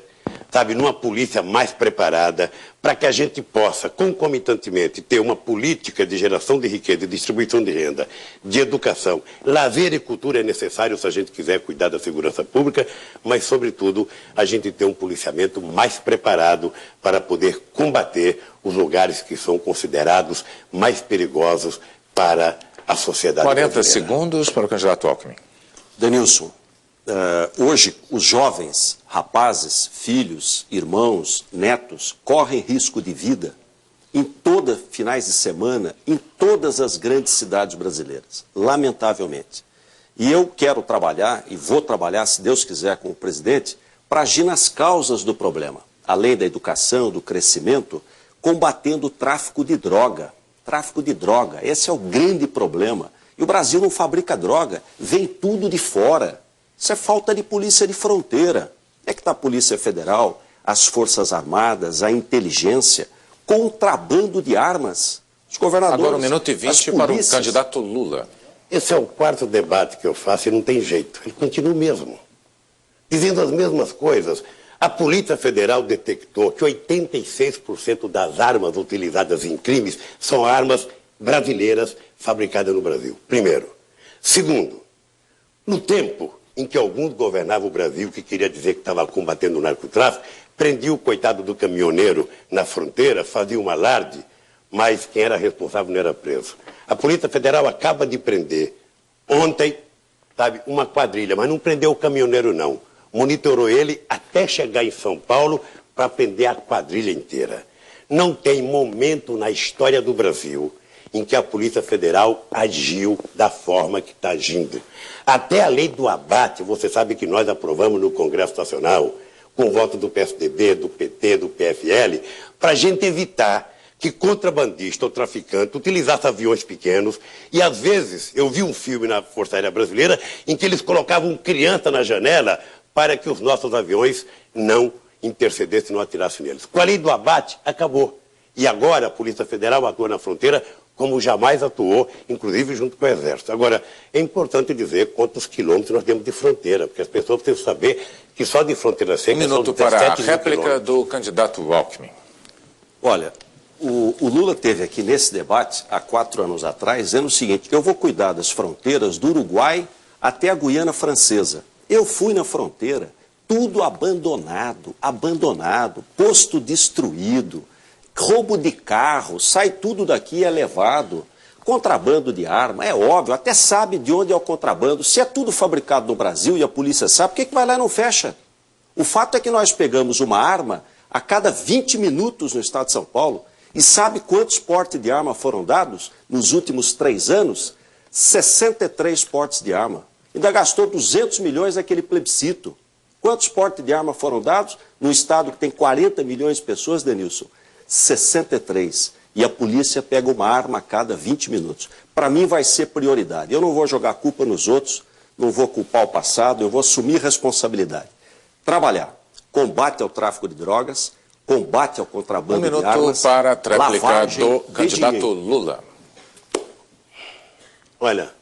numa polícia mais preparada, para que a gente possa, concomitantemente, ter uma política de geração de riqueza, de distribuição de renda, de educação. Lazer e cultura é necessário se a gente quiser cuidar da segurança pública, mas, sobretudo, a gente ter um policiamento mais preparado para poder combater os lugares que são considerados mais perigosos para a sociedade 40 brasileira. segundos para o candidato Alckmin. Denilson, hoje os jovens, rapazes, filhos, irmãos, netos, correm risco de vida em todos finais de semana, em todas as grandes cidades brasileiras, lamentavelmente. E eu quero trabalhar, e vou trabalhar, se Deus quiser, com o presidente, para agir nas causas do problema, além da educação, do crescimento, combatendo o tráfico de droga. Tráfico de droga, esse é o grande problema. E o Brasil não fabrica droga, vem tudo de fora. Isso é falta de polícia de fronteira. É que está a Polícia Federal, as Forças Armadas, a inteligência, contrabando de armas. Os governadores... Agora 1 minuto e 20 para o candidato Lula. Esse é o 4º debate que eu faço e não tem jeito. Ele continua o mesmo, dizendo as mesmas coisas. A Polícia Federal detectou que 86% das armas utilizadas em crimes são armas brasileiras fabricadas no Brasil. Primeiro. Segundo, no tempo em que alguns governavam o Brasil, que queria dizer que estava combatendo o narcotráfico, prendia o coitado do caminhoneiro na fronteira, fazia um alarde, mas quem era responsável não era preso. A Polícia Federal acaba de prender ontem, uma quadrilha, mas não prendeu o caminhoneiro não. Monitorou ele até chegar em São Paulo para prender a quadrilha inteira. Não tem momento na história do Brasil em que a Polícia Federal agiu da forma que está agindo. Até a lei do abate, você sabe que nós aprovamos no Congresso Nacional, com o voto do PSDB, do PT, do PFL, para a gente evitar que contrabandista ou traficante utilizasse aviões pequenos. E, às vezes, eu vi um filme na Força Aérea Brasileira em que eles colocavam criança na janela para que os nossos aviões não intercedessem, não atirassem neles. Com a lei do abate, acabou. E agora a Polícia Federal atua na fronteira como jamais atuou, inclusive junto com o Exército. Agora, é importante dizer quantos quilômetros nós temos de fronteira, porque as pessoas precisam saber que só de fronteira seca... 1 minuto para a réplica do candidato Alckmin. Olha, o Lula teve aqui nesse debate, há 4 anos atrás, dizendo o seguinte: eu vou cuidar das fronteiras do Uruguai até a Guiana Francesa. Eu fui na fronteira, tudo abandonado, posto destruído, roubo de carro, sai tudo daqui e é levado. Contrabando de arma, é óbvio, até sabe de onde é o contrabando. Se é tudo fabricado no Brasil e a polícia sabe, por que vai lá e não fecha? O fato é que nós pegamos uma arma a cada 20 minutos no estado de São Paulo. E sabe quantos portes de arma foram dados nos últimos 3 anos? 63 portes de arma. Ainda gastou 200 milhões naquele plebiscito. Quantos portes de arma foram dados num estado que tem 40 milhões de pessoas, Denilson? 63. E a polícia pega uma arma a cada 20 minutos. Para mim vai ser prioridade. Eu não vou jogar culpa nos outros, não vou culpar o passado, eu vou assumir responsabilidade. Trabalhar. Combate ao tráfico de drogas, combate ao contrabando de armas. 1 minuto para a tréplica do candidato Lula. Olha,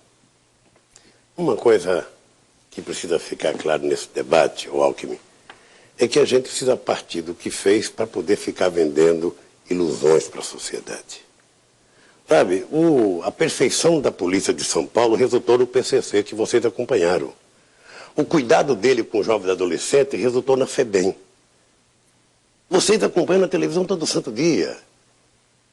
uma coisa que precisa ficar claro nesse debate, o Alckmin, é que a gente precisa partir do que fez para poder ficar vendendo ilusões para a sociedade. Sabe, a perfeição da Polícia de São Paulo resultou no PCC que vocês acompanharam. O cuidado dele com jovens adolescentes resultou na FEBEM. Vocês acompanham na televisão todo santo dia.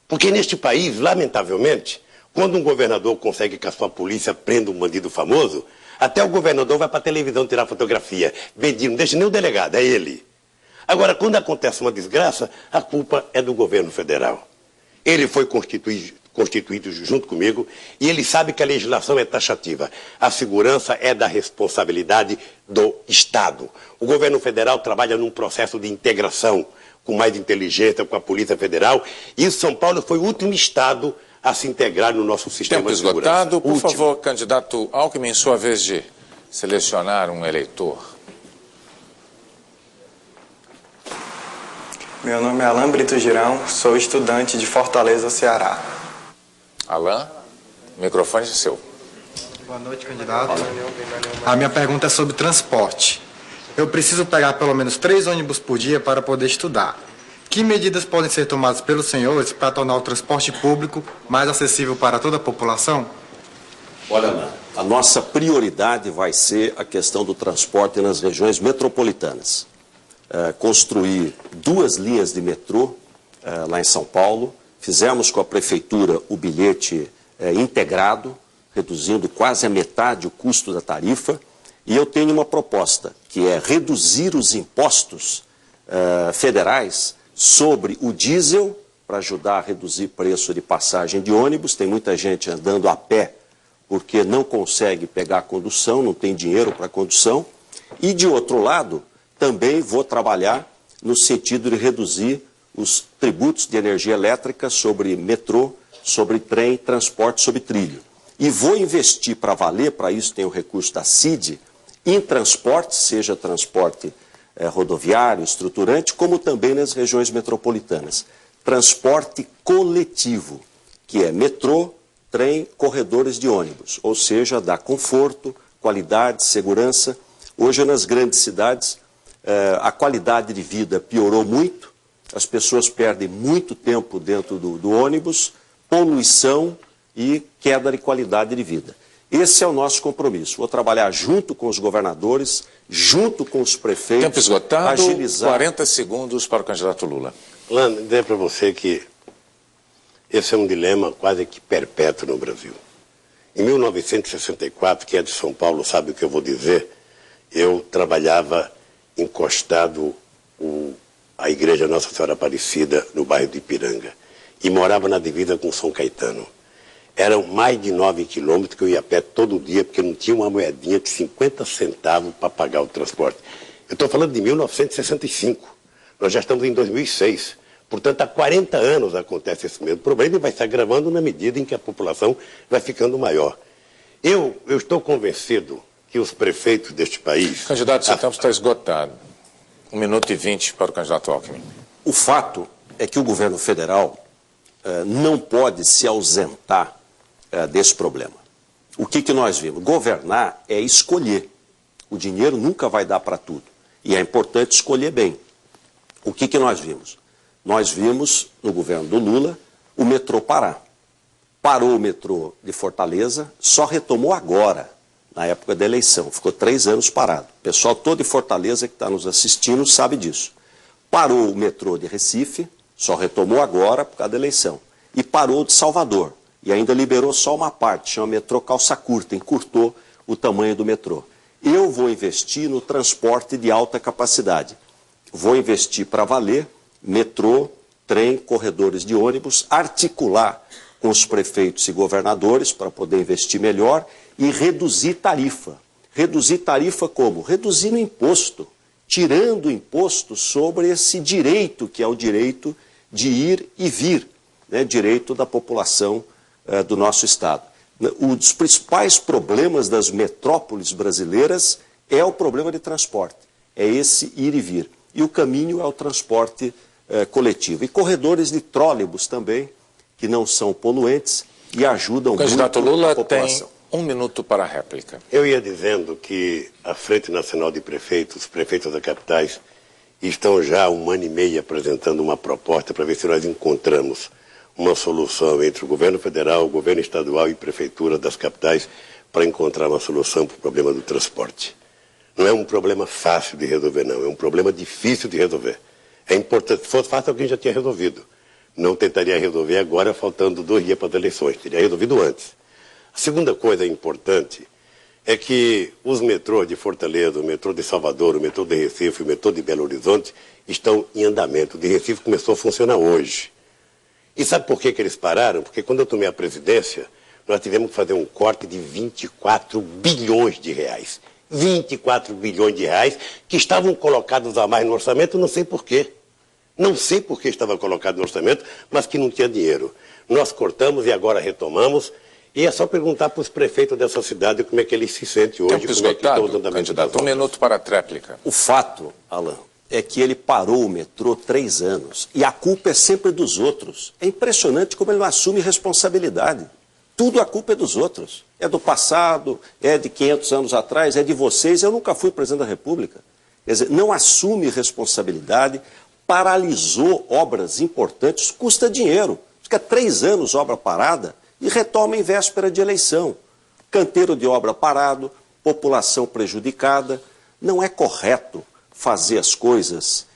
Porque neste país, lamentavelmente, quando um governador consegue que a sua polícia prenda um bandido famoso, até o governador vai para a televisão tirar fotografia. Não deixa nem o delegado, é ele. Agora, quando acontece uma desgraça, a culpa é do governo federal. Ele foi constituído junto comigo e ele sabe que a legislação é taxativa. A segurança é da responsabilidade do Estado. O governo federal trabalha num processo de integração com mais inteligência com a Polícia Federal e São Paulo foi o último Estado a se integrar no nosso sistema de segurança. Tempo esgotado. Por favor, candidato Alckmin, sua vez de selecionar um eleitor. Meu nome é Alain Brito Girão, sou estudante de Fortaleza, Ceará. Alain, o microfone é seu. Boa noite, candidato. A minha pergunta é sobre transporte. Eu preciso pegar pelo menos 3 ônibus por dia para poder estudar. Que medidas podem ser tomadas pelos senhores para tornar o transporte público mais acessível para toda a população? Olha lá, a nossa prioridade vai ser a questão do transporte nas regiões metropolitanas. Construir 2 linhas de metrô lá em São Paulo. Fizemos com a prefeitura o bilhete integrado, reduzindo quase a metade o custo da tarifa. E eu tenho uma proposta, que é reduzir os impostos federais sobre o diesel, para ajudar a reduzir o preço de passagem de ônibus. Tem muita gente andando a pé porque não consegue pegar a condução, não tem dinheiro para a condução. E, de outro lado, também vou trabalhar no sentido de reduzir os tributos de energia elétrica sobre metrô, sobre trem, transporte, sobre trilho. E vou investir para valer, para isso tem o recurso da CID, em transporte, seja transporte rodoviário, estruturante, como também nas regiões metropolitanas. Transporte coletivo, que é metrô, trem, corredores de ônibus, ou seja, dá conforto, qualidade, segurança. Hoje, nas grandes cidades, a qualidade de vida piorou muito, as pessoas perdem muito tempo dentro do ônibus, poluição e queda de qualidade de vida. Esse é o nosso compromisso. Vou trabalhar junto com os governadores, junto com os prefeitos. Tempo esgotado, agilizar. 40 segundos para o candidato Lula. Lando, dizer para você que esse é um dilema quase que perpétuo no Brasil. Em 1964, quem é de São Paulo sabe o que eu vou dizer, eu trabalhava encostado à igreja Nossa Senhora Aparecida, no bairro de Ipiranga, e morava na divisa com São Caetano. Eram mais de 9 quilômetros que eu ia a pé todo dia, porque não tinha uma moedinha de 50 centavos para pagar o transporte. Eu estou falando de 1965. Nós já estamos em 2006. Portanto, há 40 anos acontece esse mesmo problema e vai se agravando na medida em que a população vai ficando maior. Eu estou convencido que os prefeitos deste país... Candidato, seu tempo está esgotado. 1 minuto e 20 para o candidato Alckmin. O fato é que o governo federal não pode se ausentar desse problema. O que nós vimos? Governar é escolher. O dinheiro nunca vai dar para tudo. E é importante escolher bem. O que nós vimos? Nós vimos, no governo do Lula, o metrô parar. Parou o metrô de Fortaleza, só retomou agora, na época da eleição. Ficou 3 anos parado. O pessoal todo de Fortaleza que está nos assistindo sabe disso. Parou o metrô de Recife, só retomou agora por causa da eleição. E parou de Salvador. E ainda liberou só uma parte, chama metrô calça curta, encurtou o tamanho do metrô. Eu vou investir no transporte de alta capacidade. Vou investir para valer metrô, trem, corredores de ônibus, articular com os prefeitos e governadores para poder investir melhor e reduzir tarifa. Reduzir tarifa como? Reduzindo imposto, tirando o imposto sobre esse direito, que é o direito de ir e vir, né? Direito da população do nosso Estado. Um dos principais problemas das metrópoles brasileiras é o problema de transporte, é esse ir e vir. E o caminho é o transporte coletivo. E corredores de trólebus também, que não são poluentes e ajudam muito a população. Candidato Lula tem 1 minuto para a réplica. Eu ia dizendo que a Frente Nacional de Prefeitos, os prefeitos das capitais, estão já há 1 ano e meio apresentando uma proposta para ver se nós encontramos uma solução entre o governo federal, o governo estadual e prefeitura das capitais para encontrar uma solução para o problema do transporte. Não é um problema fácil de resolver, não. É um problema difícil de resolver. É importante. Se fosse fácil, alguém já tinha resolvido. Não tentaria resolver agora, faltando 2 dias para as eleições. Teria resolvido antes. A segunda coisa importante é que os metrôs de Fortaleza, o metrô de Salvador, o metrô de Recife, o metrô de Belo Horizonte estão em andamento. O de Recife começou a funcionar hoje. E sabe por que eles pararam? Porque quando eu tomei a presidência, nós tivemos que fazer um corte de 24 bilhões de reais. 24 bilhões de reais que estavam colocados a mais no orçamento, não sei por quê. Não sei por que estava colocado no orçamento, mas que não tinha dinheiro. Nós cortamos e agora retomamos. E é só perguntar para os prefeitos dessa cidade como é que eles se sentem hoje. Tempo esgotado, candidato. 1 minuto para a tréplica. O fato, Alan, é que ele parou o metrô 3 anos. E a culpa é sempre dos outros. É impressionante como ele não assume responsabilidade. Tudo a culpa é dos outros. É do passado, é de 500 anos atrás, é de vocês. Eu nunca fui presidente da República. Quer dizer, não assume responsabilidade, paralisou obras importantes, custa dinheiro. Fica 3 anos obra parada e retoma em véspera de eleição. Canteiro de obra parado, população prejudicada. Não é correto fazer as coisas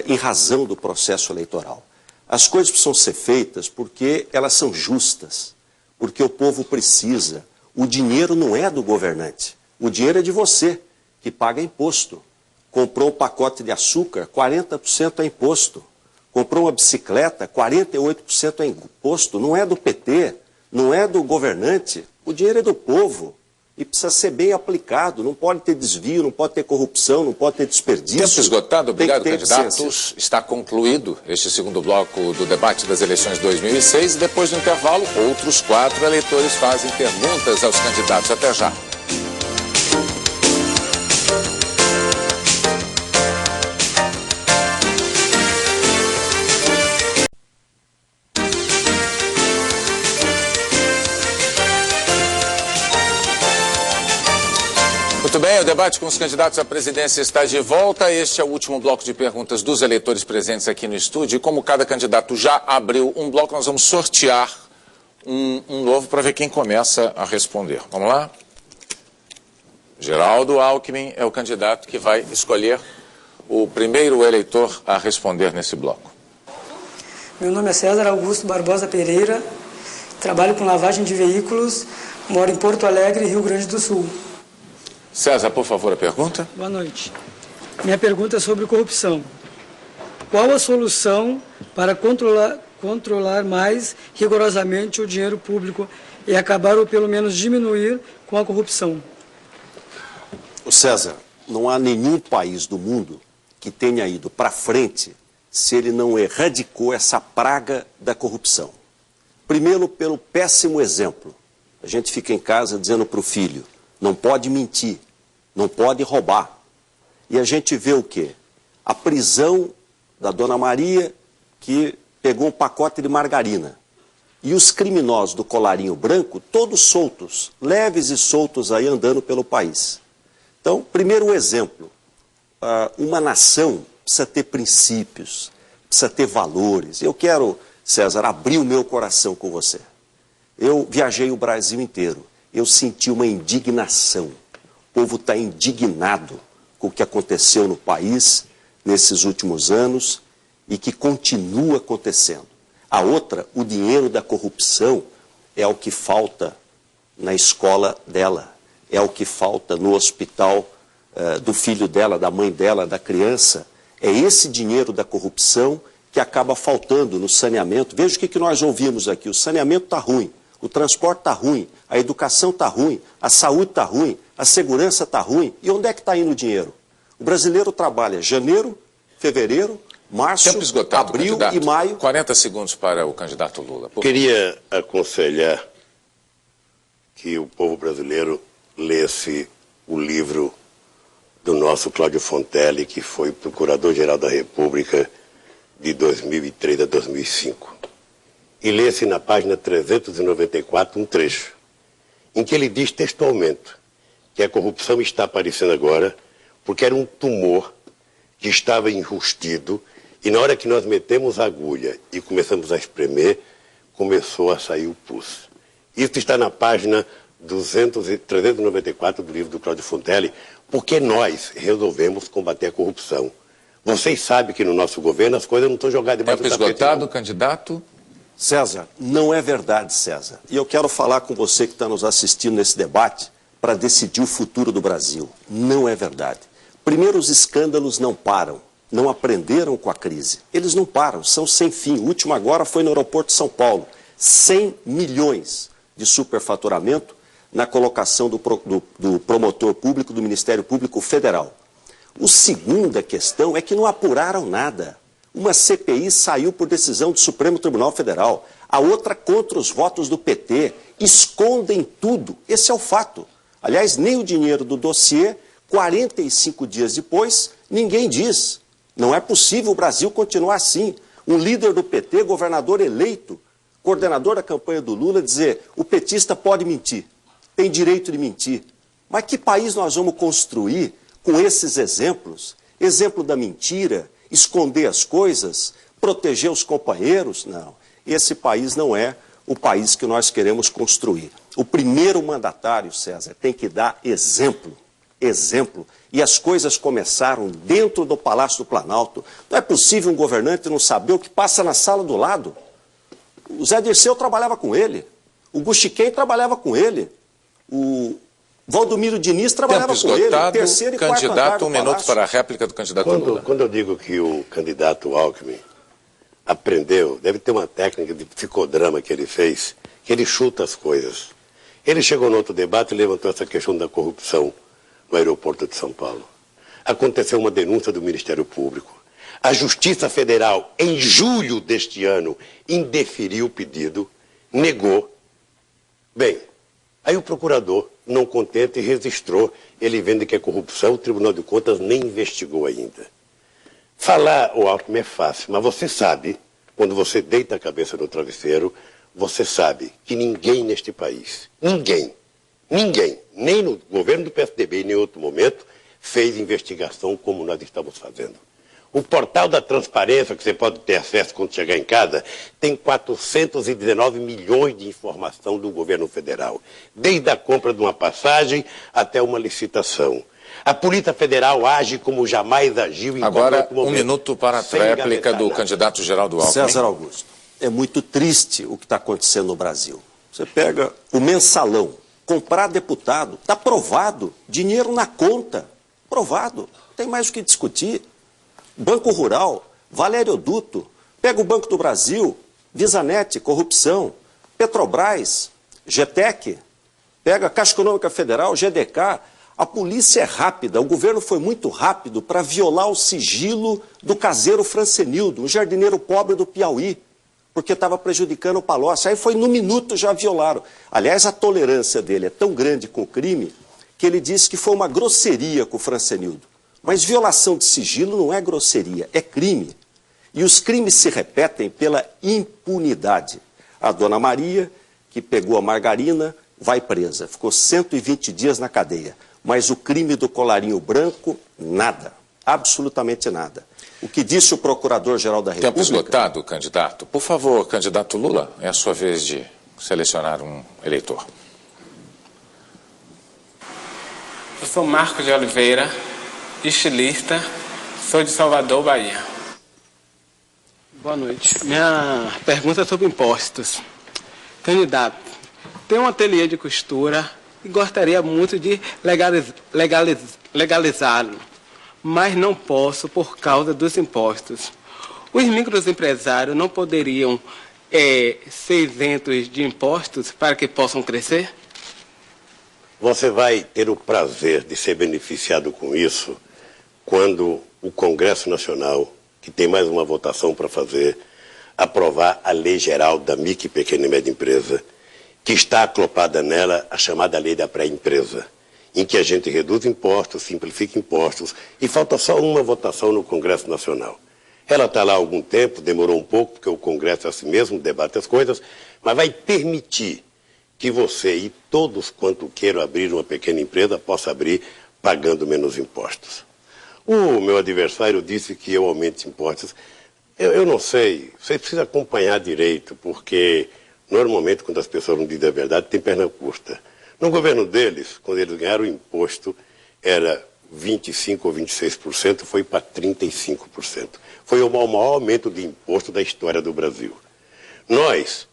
em razão do processo eleitoral. As coisas precisam ser feitas porque elas são justas, porque o povo precisa. O dinheiro não é do governante, o dinheiro é de você, que paga imposto. Comprou um pacote de açúcar, 40% é imposto. Comprou uma bicicleta, 48% é imposto. Não é do PT, não é do governante, o dinheiro é do povo. E precisa ser bem aplicado, não pode ter desvio, não pode ter corrupção, não pode ter desperdício. Tempo esgotado, obrigado, candidatos. Está concluído este segundo bloco do debate das eleições de 2006 e depois do intervalo, outros 4 eleitores fazem perguntas aos candidatos. Até já. Muito bem, o debate com os candidatos à presidência está de volta. Este é o último bloco de perguntas dos eleitores presentes aqui no estúdio. E como cada candidato já abriu um bloco, nós vamos sortear um novo para ver quem começa a responder. Vamos lá? Geraldo Alckmin é o candidato que vai escolher o primeiro eleitor a responder nesse bloco. Meu nome é César Augusto Barbosa Pereira, trabalho com lavagem de veículos, moro em Porto Alegre, Rio Grande do Sul. César, por favor, a pergunta. Boa noite. Minha pergunta é sobre corrupção. Qual a solução para controlar mais rigorosamente o dinheiro público e acabar ou pelo menos diminuir com a corrupção? César, não há nenhum país do mundo que tenha ido para frente se ele não erradicou essa praga da corrupção. Primeiro, pelo péssimo exemplo. A gente fica em casa dizendo para o filho, não pode mentir, não pode roubar. E a gente vê o quê? A prisão da Dona Maria, que pegou um pacote de margarina. E os criminosos do colarinho branco, todos soltos, leves e soltos aí andando pelo país. Então, primeiro exemplo, uma nação precisa ter princípios, precisa ter valores. Eu quero, César, abrir o meu coração com você. Eu viajei o Brasil inteiro, eu senti uma indignação. O povo está indignado com o que aconteceu no país nesses últimos anos e que continua acontecendo. A outra, o dinheiro da corrupção é o que falta na escola dela, é o que falta no hospital do filho dela, da mãe dela, da criança. É esse dinheiro da corrupção que acaba faltando no saneamento. Veja o que nós ouvimos aqui, o saneamento está ruim. O transporte está ruim, a educação está ruim, a saúde está ruim, a segurança está ruim. E onde é que está indo o dinheiro? O brasileiro trabalha janeiro, fevereiro, março, abril candidato. E maio. 40 segundos para o candidato Lula. Queria aconselhar que o povo brasileiro lesse o livro do nosso Cláudio Fontelli, que foi procurador-geral da República de 2003 a 2005. E lê-se na página 394 um trecho, em que ele diz textualmente que a corrupção está aparecendo agora porque era um tumor que estava enrustido e na hora que nós metemos a agulha e começamos a espremer, começou a sair o pus. Isso está na página 394 do livro do Cláudio Fontelli, porque nós resolvemos combater a corrupção. Vocês sabem que no nosso governo as coisas não estão jogadas debaixo do tapete. Tempo esgotado, candidato. César, não é verdade, César. E eu quero falar com você que está nos assistindo nesse debate para decidir o futuro do Brasil. Não é verdade. Primeiro, os escândalos não param. Não aprenderam com a crise. Eles não param, são sem fim. O último agora foi no aeroporto de São Paulo. 100 milhões de superfaturamento na colocação do promotor público do Ministério Público Federal. A segunda questão é que não apuraram nada. Uma CPI saiu por decisão do Supremo Tribunal Federal, a outra contra os votos do PT, escondem tudo, esse é o fato. Aliás, nem o dinheiro do dossiê, 45 dias depois, ninguém diz. Não é possível o Brasil continuar assim. Um líder do PT, governador eleito, coordenador da campanha do Lula, dizer, o petista pode mentir, tem direito de mentir. Mas que país nós vamos construir com esses exemplos Exemplo da mentira, esconder as coisas, proteger os companheiros? Não. Esse país não é o país que nós queremos construir. O primeiro mandatário, César, tem que dar exemplo. Exemplo. E as coisas começaram dentro do Palácio do Planalto. Não é possível um governante não saber o que passa na sala do lado. O Zé Dirceu trabalhava com ele. O Guxiquem trabalhava com ele. O Valdomiro Diniz trabalhava com ele. O terceiro e quarto andar candidato, 1 minuto para a réplica do candidato Lula. Quando eu digo que o candidato Alckmin aprendeu, deve ter uma técnica de psicodrama que ele fez, que ele chuta as coisas. Ele chegou no outro debate e levantou essa questão da corrupção no aeroporto de São Paulo. Aconteceu uma denúncia do Ministério Público. A Justiça Federal, em julho deste ano, indeferiu o pedido, negou. Bem, aí o procurador, não contente, registrou. Ele vendo que é corrupção, o Tribunal de Contas nem investigou ainda. Falar o Alckmin é fácil, mas você sabe, quando você deita a cabeça no travesseiro, você sabe que ninguém neste país, ninguém, nem no governo do PSDB, nem em outro momento, fez investigação como nós estamos fazendo. O portal da transparência, que você pode ter acesso quando chegar em casa, tem 419 milhões de informação do governo federal, desde a compra de uma passagem até uma licitação. A Polícia Federal age como jamais agiu em Agora, qualquer momento. 1 minuto para a réplica do candidato Geraldo Alckmin. César Augusto, é muito triste o que está acontecendo no Brasil. Você pega o mensalão, comprar deputado, está provado, dinheiro na conta, provado, não tem mais o que discutir. Banco Rural, Valério Duto, pega o Banco do Brasil, Visanet, corrupção, Petrobras, GTEC, pega a Caixa Econômica Federal, GDK. A polícia é rápida, o governo foi muito rápido para violar o sigilo do caseiro Francenildo, um jardineiro pobre do Piauí, porque estava prejudicando o Palocci. Aí foi no minuto já violaram. Aliás, a tolerância dele é tão grande com o crime que ele disse que foi uma grosseria com o Francenildo. Mas violação de sigilo não é grosseria, é crime. E os crimes se repetem pela impunidade. A dona Maria, que pegou a margarina, vai presa. Ficou 120 dias na cadeia. Mas o crime do colarinho branco, nada. Absolutamente nada. O que disse o Procurador-Geral da República... Tempo esgotado, candidato. Por favor, candidato Lula, é a sua vez de selecionar um eleitor. Eu sou Marcos de Oliveira, estilista, sou de Salvador, Bahia. Boa noite. Minha pergunta é sobre impostos. Candidato, tenho um ateliê de costura e gostaria muito de legalizá-lo, mas não posso por causa dos impostos. Os microempresários não poderiam ser isentos de impostos para que possam crescer? Você vai ter o prazer de ser beneficiado com isso quando o Congresso Nacional, que tem mais uma votação para fazer, aprovar a Lei Geral da Micro e Pequena e Média Empresa, que está acoplada nela a chamada Lei da Pré-Empresa, em que a gente reduz impostos, simplifica impostos, e falta só uma votação no Congresso Nacional. Ela está lá há algum tempo, demorou um pouco, porque o Congresso é assim mesmo, debate as coisas, mas vai permitir que você e todos quanto queiram abrir uma pequena empresa possam abrir pagando menos impostos. O meu adversário disse que eu aumento impostos. Eu não sei, você precisa acompanhar direito, porque normalmente quando as pessoas não dizem a verdade, tem perna curta. No governo deles, quando eles ganharam o imposto, era 25% ou 26%, foi para 35%. Foi o maior aumento de imposto da história do Brasil. Nós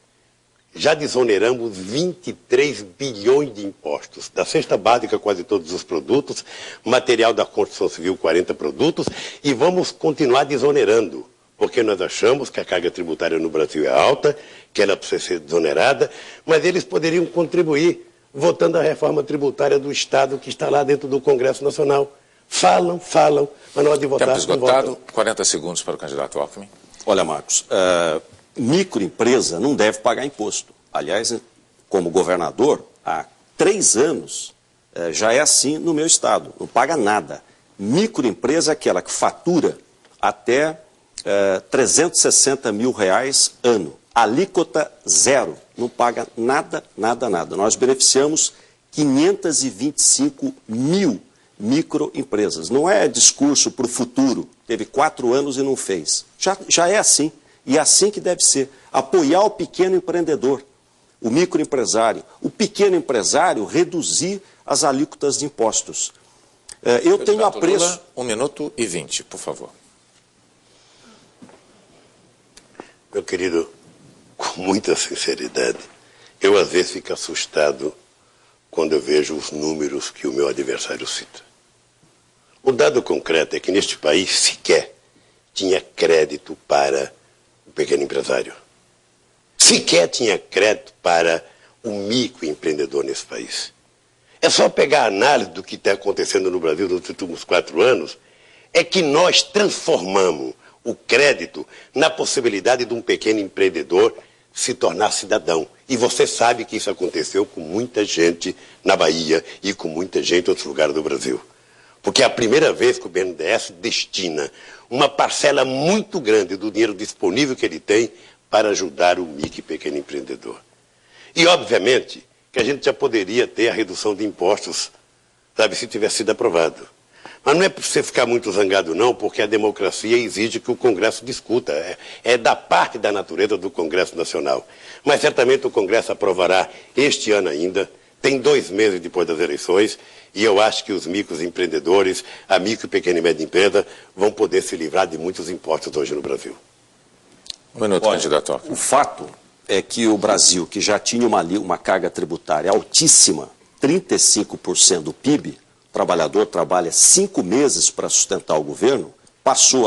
já desoneramos 23 bilhões de impostos, da cesta básica quase todos os produtos, material da construção civil 40 produtos, e vamos continuar desonerando, porque nós achamos que a carga tributária no Brasil é alta, que ela precisa ser desonerada, mas eles poderiam contribuir votando a reforma tributária do Estado que está lá dentro do Congresso Nacional. Falam, mas na hora de votar Tempo esgotado, não votam. 40 segundos para o candidato Alckmin. Olha, Marcos, microempresa não deve pagar imposto. Aliás, como governador, há 3 anos já é assim no meu estado, não paga nada. Microempresa é aquela que fatura até R$360 mil ano. Alíquota zero, não paga nada. Nós beneficiamos 525 mil microempresas. Não é discurso para o futuro, teve 4 anos e não fez. Já é assim, e é assim que deve ser. Apoiar o pequeno empreendedor, o microempresário. O pequeno empresário reduzir as alíquotas de impostos. Eu tenho apreço... Lula, 1 minuto e 20, por favor. Meu querido, com muita sinceridade, eu às vezes fico assustado quando eu vejo os números que o meu adversário cita. O dado concreto é que neste país sequer tinha crédito para o pequeno empresário. Sequer tinha crédito para o microempreendedor nesse país. É só pegar a análise do que está acontecendo no Brasil nos últimos 4 anos, é que nós transformamos o crédito na possibilidade de um pequeno empreendedor se tornar cidadão. E você sabe que isso aconteceu com muita gente na Bahia e com muita gente em outros lugares do Brasil. Porque é a primeira vez que o BNDES destina uma parcela muito grande do dinheiro disponível que ele tem para ajudar o micro e pequeno empreendedor. E, obviamente, que a gente já poderia ter a redução de impostos, sabe, se tivesse sido aprovado. Mas não é para você ficar muito zangado, não, porque a democracia exige que o Congresso discuta. É da parte da natureza do Congresso Nacional. Mas certamente o Congresso aprovará este ano ainda, tem 2 meses depois das eleições, e eu acho que os microempreendedores, a micro, pequena e média empresa, vão poder se livrar de muitos impostos hoje no Brasil. 1 minuto, candidato. O fato é que o Brasil, que já tinha uma carga tributária altíssima, 35% do PIB, o trabalhador trabalha 5 meses para sustentar o governo, passou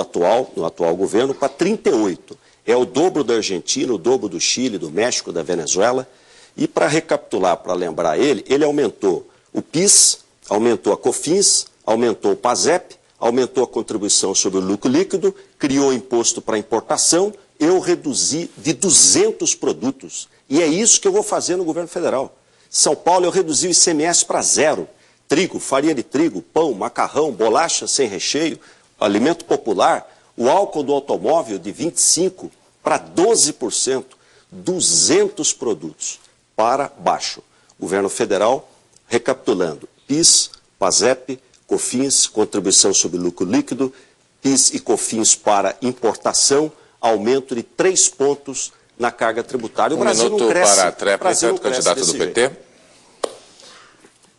no atual governo para 38%. É o dobro da Argentina, o dobro do Chile, do México, da Venezuela. E para recapitular, para lembrar ele aumentou o PIS, aumentou a COFINS, aumentou o PASEP, aumentou a contribuição sobre o lucro líquido, criou imposto para importação. Eu reduzi de 200 produtos. E é isso que eu vou fazer no governo federal. São Paulo, eu reduzi o ICMS para 0. Trigo, farinha de trigo, pão, macarrão, bolacha sem recheio, alimento popular, o álcool do automóvel de 25% para 12%. 200 produtos para baixo. Governo federal, recapitulando, PIS, PASEP, COFINS, contribuição sobre lucro líquido, PIS e COFINS para importação, aumento de 3 pontos na carga tributária. O Brasil não cresce. Para a tréplica do candidato do PT.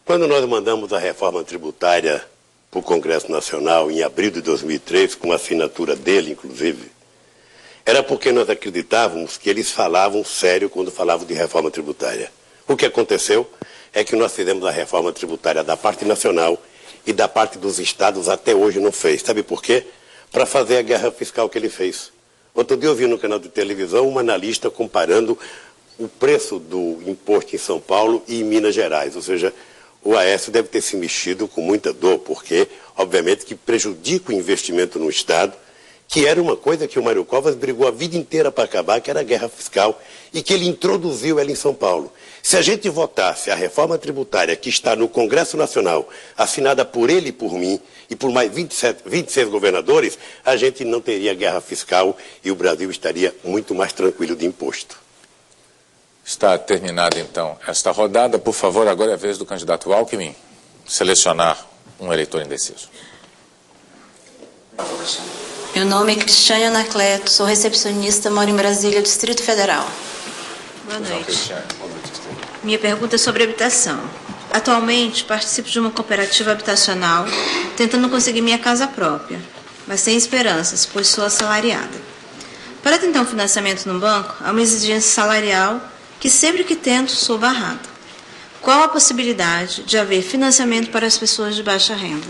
Quando nós mandamos a reforma tributária para o Congresso Nacional em abril de 2003, com a assinatura dele, inclusive, era porque nós acreditávamos que eles falavam sério quando falavam de reforma tributária. O que aconteceu é que nós fizemos a reforma tributária da parte nacional e da parte dos estados até hoje não fez. Sabe por quê? Para fazer a guerra fiscal que ele fez. Outro dia eu vi no canal de televisão um analista comparando o preço do imposto em São Paulo e em Minas Gerais. Ou seja, o Aécio deve ter se mexido com muita dor, porque, obviamente, que prejudica o investimento no Estado, que era uma coisa que o Mário Covas brigou a vida inteira para acabar, que era a guerra fiscal, e que ele introduziu ela em São Paulo. Se a gente votasse a reforma tributária que está no Congresso Nacional, assinada por ele e por mim, e por mais 26 governadores, a gente não teria guerra fiscal e o Brasil estaria muito mais tranquilo de imposto. Está terminada, então, esta rodada. Por favor, agora é a vez do candidato Alckmin selecionar um eleitor indeciso. Meu nome é Cristiane Anacleto, sou recepcionista, moro em Brasília, Distrito Federal. Boa noite. Minha pergunta é sobre habitação. Atualmente, participo de uma cooperativa habitacional, tentando conseguir minha casa própria, mas sem esperanças, pois sou assalariada. Para tentar um financiamento no banco, há uma exigência salarial que sempre que tento sou barrada. Qual a possibilidade de haver financiamento para as pessoas de baixa renda?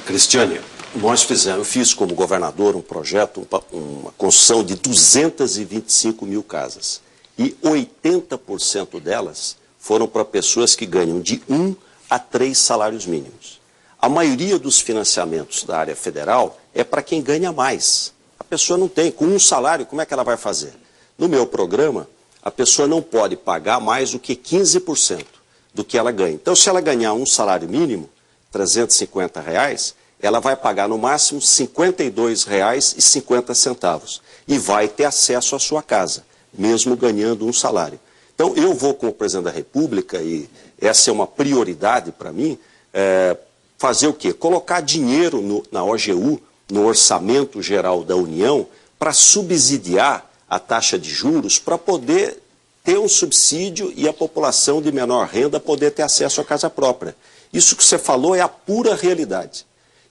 Cristiane, eu fiz como governador um projeto, uma construção de 225 mil casas. E 80% delas foram para pessoas que ganham de 1 a 3 salários mínimos. A maioria dos financiamentos da área federal é para quem ganha mais. A pessoa não tem, com um salário, como é que ela vai fazer? No meu programa, a pessoa não pode pagar mais do que 15% do que ela ganha. Então, se ela ganhar um salário mínimo, R$350, ela vai pagar no máximo R$ 52,50 e vai ter acesso à sua casa, mesmo ganhando um salário. Então, eu vou, como presidente da República, e essa é uma prioridade para mim, fazer o quê? Colocar dinheiro na OGU, no Orçamento Geral da União, para subsidiar a taxa de juros, para poder ter um subsídio e a população de menor renda poder ter acesso à casa própria. Isso que você falou é a pura realidade.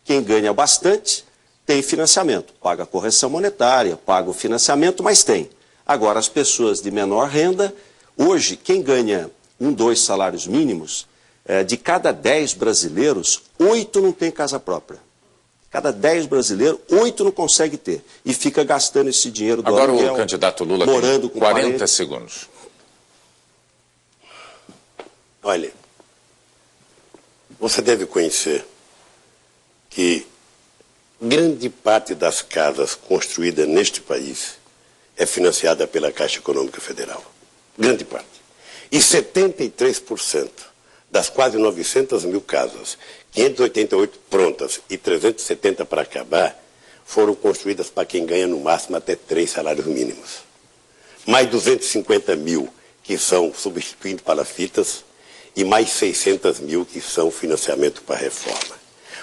Quem ganha bastante tem financiamento, paga a correção monetária, paga o financiamento, mas tem. Agora, as pessoas de menor renda, hoje, quem ganha 2 salários mínimos, de cada 10 brasileiros, 8 não tem casa própria. Cada 10 brasileiros, 8 não consegue ter. E fica gastando esse dinheiro do aluguel. Agora o candidato Lula morando tem com 40 segundos. Olha, você deve conhecer que grande parte das casas construídas neste país é financiada pela Caixa Econômica Federal. Grande parte. E 73% das quase 900 mil casas, 588 prontas e 370 para acabar, foram construídas para quem ganha no máximo até 3 salários mínimos. Mais 250 mil que são substituindo palafitas e mais 600 mil que são financiamento para reforma.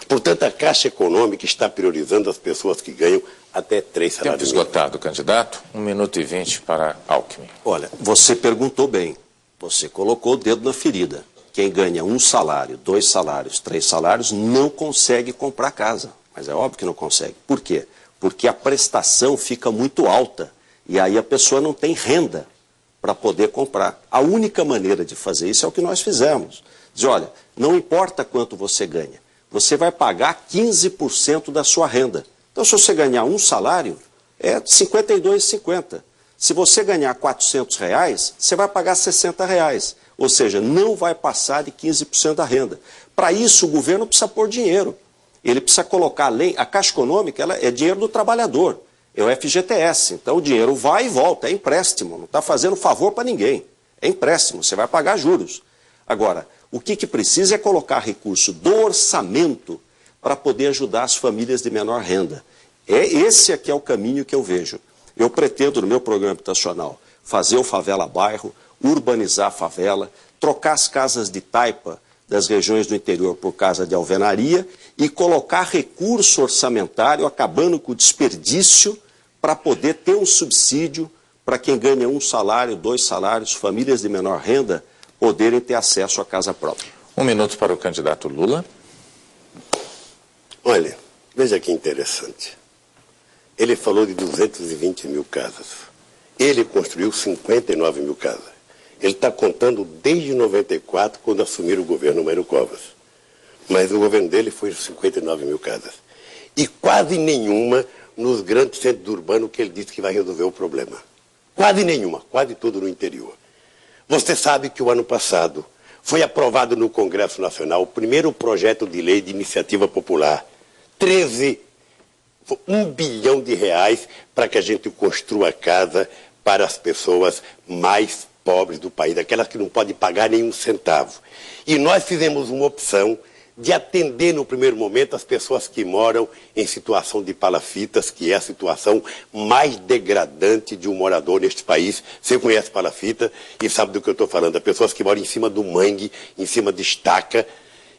Portanto, a Caixa Econômica está priorizando as pessoas que ganham até 3 salários mínimos. Tempo esgotado, candidato. 1 minuto e 20 para Alckmin. Olha, você perguntou bem. Você colocou o dedo na ferida. Quem ganha 1 salário, 2 salários, 3 salários, não consegue comprar casa. Mas é óbvio que não consegue. Por quê? Porque a prestação fica muito alta. E aí a pessoa não tem renda para poder comprar. A única maneira de fazer isso é o que nós fizemos. Diz, olha, não importa quanto você ganha, você vai pagar 15% da sua renda. Então, se você ganhar 1 salário, é R$ 52,50. Se você ganhar R$400, você vai pagar R$60. Ou seja, não vai passar de 15% da renda. Para isso, o governo precisa pôr dinheiro. Ele precisa colocar além. A Caixa Econômica ela é dinheiro do trabalhador. É o FGTS. Então, o dinheiro vai e volta. É empréstimo. Não está fazendo favor para ninguém. É empréstimo. Você vai pagar juros. Agora, o que precisa é colocar recurso do orçamento para poder ajudar as famílias de menor renda. Esse aqui é o caminho que eu vejo. Eu pretendo, no meu programa habitacional, fazer o favela bairro, urbanizar a favela, trocar as casas de taipa das regiões do interior por casa de alvenaria e colocar recurso orçamentário, acabando com o desperdício, para poder ter um subsídio para quem ganha 1 salário, 2 salários, famílias de menor renda, poderem ter acesso à casa própria. 1 minuto para o candidato Lula. Olha, veja que interessante. Ele falou de 220 mil casas. Ele construiu 59 mil casas. Ele está contando desde 94, quando assumiram o governo Mário Covas. Mas o governo dele foi 59 mil casas. E quase nenhuma nos grandes centros urbanos que ele disse que vai resolver o problema. Quase nenhuma, quase tudo no interior. Você sabe que o ano passado foi aprovado no Congresso Nacional o primeiro projeto de lei de iniciativa popular. 1 bilhão de reais para que a gente construa casa para as pessoas mais pobres do país, aquelas que não podem pagar nenhum centavo. E nós fizemos uma opção de atender no primeiro momento as pessoas que moram em situação de palafitas, que é a situação mais degradante de um morador neste país. Você conhece palafita e sabe do que eu estou falando. As pessoas que moram em cima do mangue, em cima de estaca,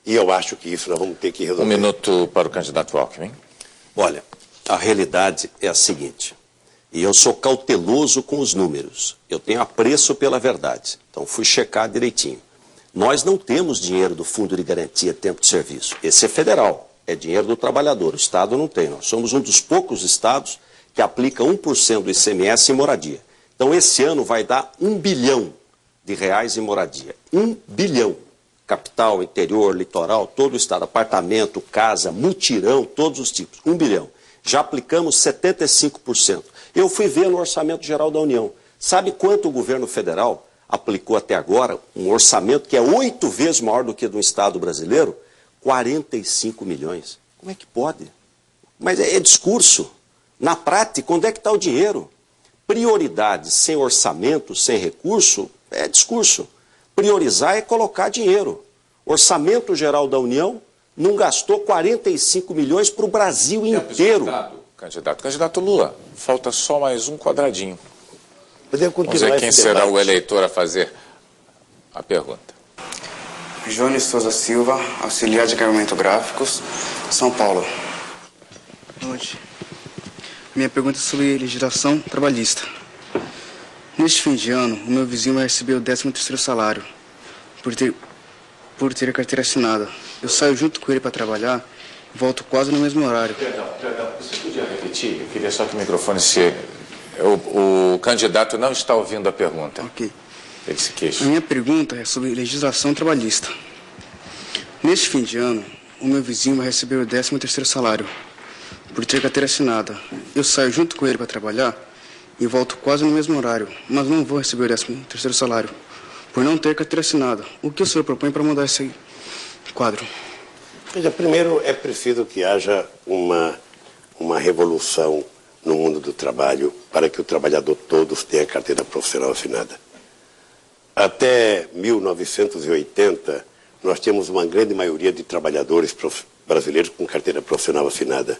e eu acho que isso nós vamos ter que resolver. 1 minuto para o candidato Alckmin. Olha, a realidade é a seguinte, e eu sou cauteloso com os números, eu tenho apreço pela verdade, então fui checar direitinho. Nós não temos dinheiro do Fundo de Garantia Tempo de Serviço, esse é federal, é dinheiro do trabalhador, o Estado não tem. Nós somos um dos poucos estados que aplica 1% do ICMS em moradia. Então esse ano vai dar R$1 bilhão em moradia, 1 bilhão. Capital, interior, litoral, todo o estado, apartamento, casa, mutirão, todos os tipos, 1 bilhão. Já aplicamos 75%. Eu fui ver no Orçamento Geral da União. Sabe quanto o governo federal aplicou até agora? Um orçamento que é 8 vezes maior do que do Estado brasileiro? 45 milhões. Como é que pode? Mas é discurso. Na prática, onde é que está o dinheiro? Prioridade sem orçamento, sem recurso, é discurso. Priorizar é colocar dinheiro. Orçamento Geral da União não gastou 45 milhões para o Brasil inteiro. Candidato Lula, falta só mais um quadradinho. Vamos ver quem será o eleitor a fazer a pergunta. Jones Souza Silva, auxiliar de acabamento gráficos, São Paulo. Boa noite. Minha pergunta é sobre legislação trabalhista. Neste fim de ano, o meu vizinho vai receber o 13º salário por ter carteira assinada. Eu saio junto com ele para trabalhar e volto quase no mesmo horário. Perdão, você podia repetir? Eu queria só que o microfone se... O candidato não está ouvindo a pergunta. Ok. Ele se queixa. A minha pergunta é sobre legislação trabalhista. Neste fim de ano, o meu vizinho vai receber o 13º salário por ter carteira assinada. Eu saio junto com ele para trabalhar e volto quase no mesmo horário, mas não vou receber o 13º salário por não ter carteira assinada. O que o senhor propõe para mudar esse quadro? Veja, primeiro é preciso que haja uma revolução no mundo do trabalho para que o trabalhador todos tenha carteira profissional assinada. Até 1980, nós tínhamos uma grande maioria de trabalhadores brasileiros com carteira profissional assinada.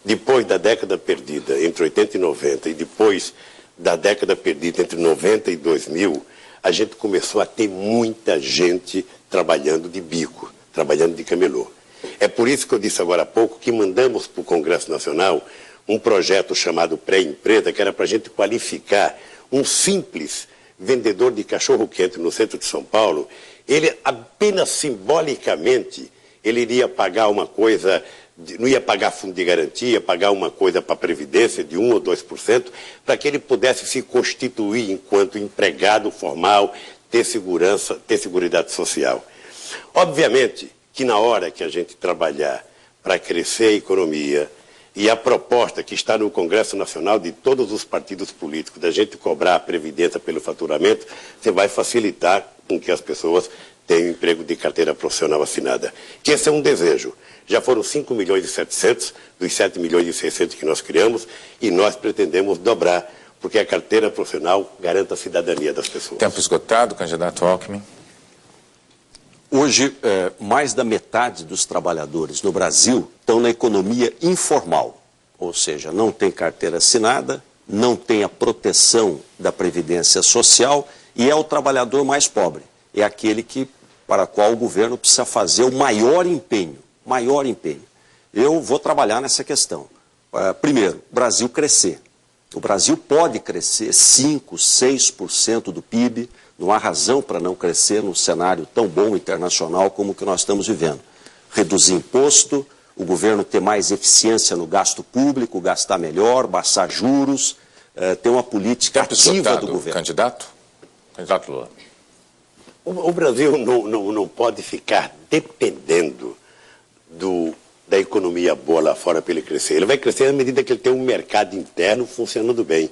Depois da década perdida, entre 80 e 90, e depois da década perdida entre 90 e 2000, a gente começou a ter muita gente trabalhando de bico, trabalhando de camelô. É por isso que eu disse agora há pouco que mandamos para o Congresso Nacional um projeto chamado Pré-Empresa, que era para a gente qualificar um simples vendedor de cachorro-quente no centro de São Paulo. Ele apenas simbolicamente, ele iria pagar uma coisa, não ia pagar fundo de garantia, pagar uma coisa para a Previdência de 1 ou 2%, para que ele pudesse se constituir enquanto empregado formal, ter segurança, ter seguridade social. Obviamente que na hora que a gente trabalhar para crescer a economia, e a proposta que está no Congresso Nacional de todos os partidos políticos, da gente cobrar a Previdência pelo faturamento, você vai facilitar com que as pessoas tenham emprego de carteira profissional assinada. Que esse é um desejo. Já foram 5 milhões e 700 dos 7 milhões e 600 que nós criamos, e nós pretendemos dobrar, porque a carteira profissional garante a cidadania das pessoas. Tempo esgotado, candidato Alckmin. Hoje, mais da metade dos trabalhadores no Brasil estão na economia informal, ou seja, não tem carteira assinada, não tem a proteção da Previdência Social e é o trabalhador mais pobre. É aquele para o qual o governo precisa fazer o maior empenho. Eu vou trabalhar nessa questão. Primeiro, o Brasil crescer. O Brasil pode crescer 5, 6% do PIB. Não há razão para não crescer num cenário tão bom internacional como o que nós estamos vivendo. Reduzir imposto, o governo ter mais eficiência no gasto público, gastar melhor, baixar juros, ter uma política ativa do governo. Candidato Lula. O Brasil não pode ficar dependendo da economia boa lá fora para ele crescer. Ele vai crescer à medida que ele tem um mercado interno funcionando bem.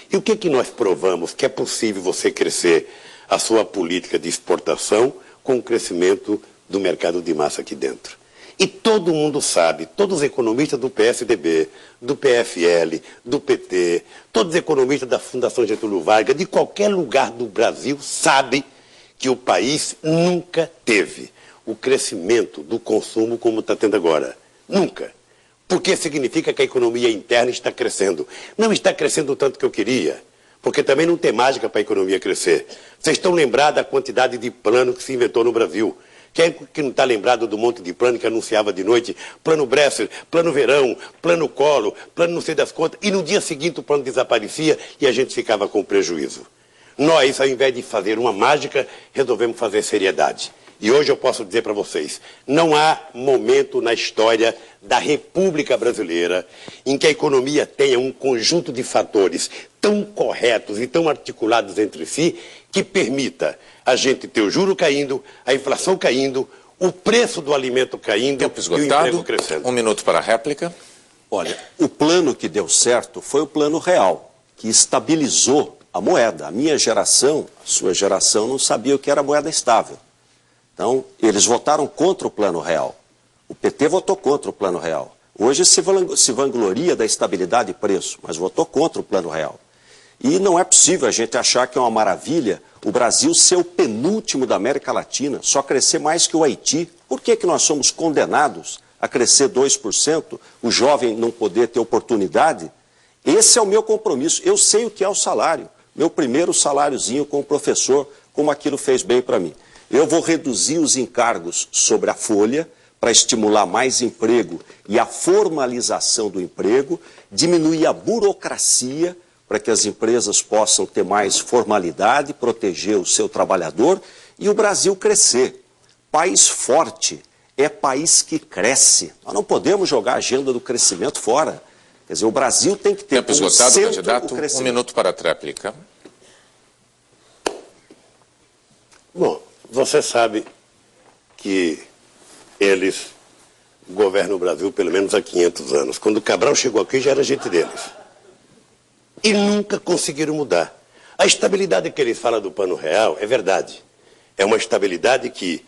E o que nós provamos? Que é possível você crescer a sua política de exportação com o crescimento do mercado de massa aqui dentro. E todo mundo sabe, todos os economistas do PSDB, do PFL, do PT, todos os economistas da Fundação Getúlio Vargas, de qualquer lugar do Brasil, sabem que o país nunca teve o crescimento do consumo como está tendo agora. Nunca. Porque significa que a economia interna está crescendo. Não está crescendo o tanto que eu queria, porque também não tem mágica para a economia crescer. Vocês estão lembrados da quantidade de plano que se inventou no Brasil. Quem é que não está lembrado do monte de plano que anunciava de noite? Plano Bresser, plano Verão, plano Collor, plano não sei das contas. E no dia seguinte o plano desaparecia e a gente ficava com prejuízo. Nós, ao invés de fazer uma mágica, resolvemos fazer seriedade. E hoje eu posso dizer para vocês, não há momento na história da República Brasileira em que a economia tenha um conjunto de fatores tão corretos e tão articulados entre si que permita a gente ter o juro caindo, a inflação caindo, o preço do alimento caindo e o emprego crescendo. 1 minuto para a réplica. Olha, o plano que deu certo foi o plano real, que estabilizou a moeda. A minha geração, a sua geração, não sabia o que era moeda estável. Então, eles votaram contra o Plano Real. O PT votou contra o Plano Real. Hoje se vangloria da estabilidade de preço, mas votou contra o Plano Real. E não é possível a gente achar que é uma maravilha o Brasil ser o penúltimo da América Latina, só crescer mais que o Haiti. Por que nós somos condenados a crescer 2%, o jovem não poder ter oportunidade? Esse é o meu compromisso. Eu sei o que é o salário. Meu primeiro saláriozinho como professor, como aquilo fez bem para mim. Eu vou reduzir os encargos sobre a folha para estimular mais emprego e a formalização do emprego, diminuir a burocracia para que as empresas possam ter mais formalidade, proteger o seu trabalhador e o Brasil crescer. País forte é país que cresce. Nós não podemos jogar a agenda do crescimento fora. Quer dizer, o Brasil tem que ter como esgotado, centro candidato, o crescimento. 1 minuto para a tréplica. Bom, você sabe que eles governam o Brasil pelo menos há 500 anos. Quando o Cabral chegou aqui, já era gente deles. E nunca conseguiram mudar. A estabilidade que eles falam do Plano Real é verdade. É uma estabilidade que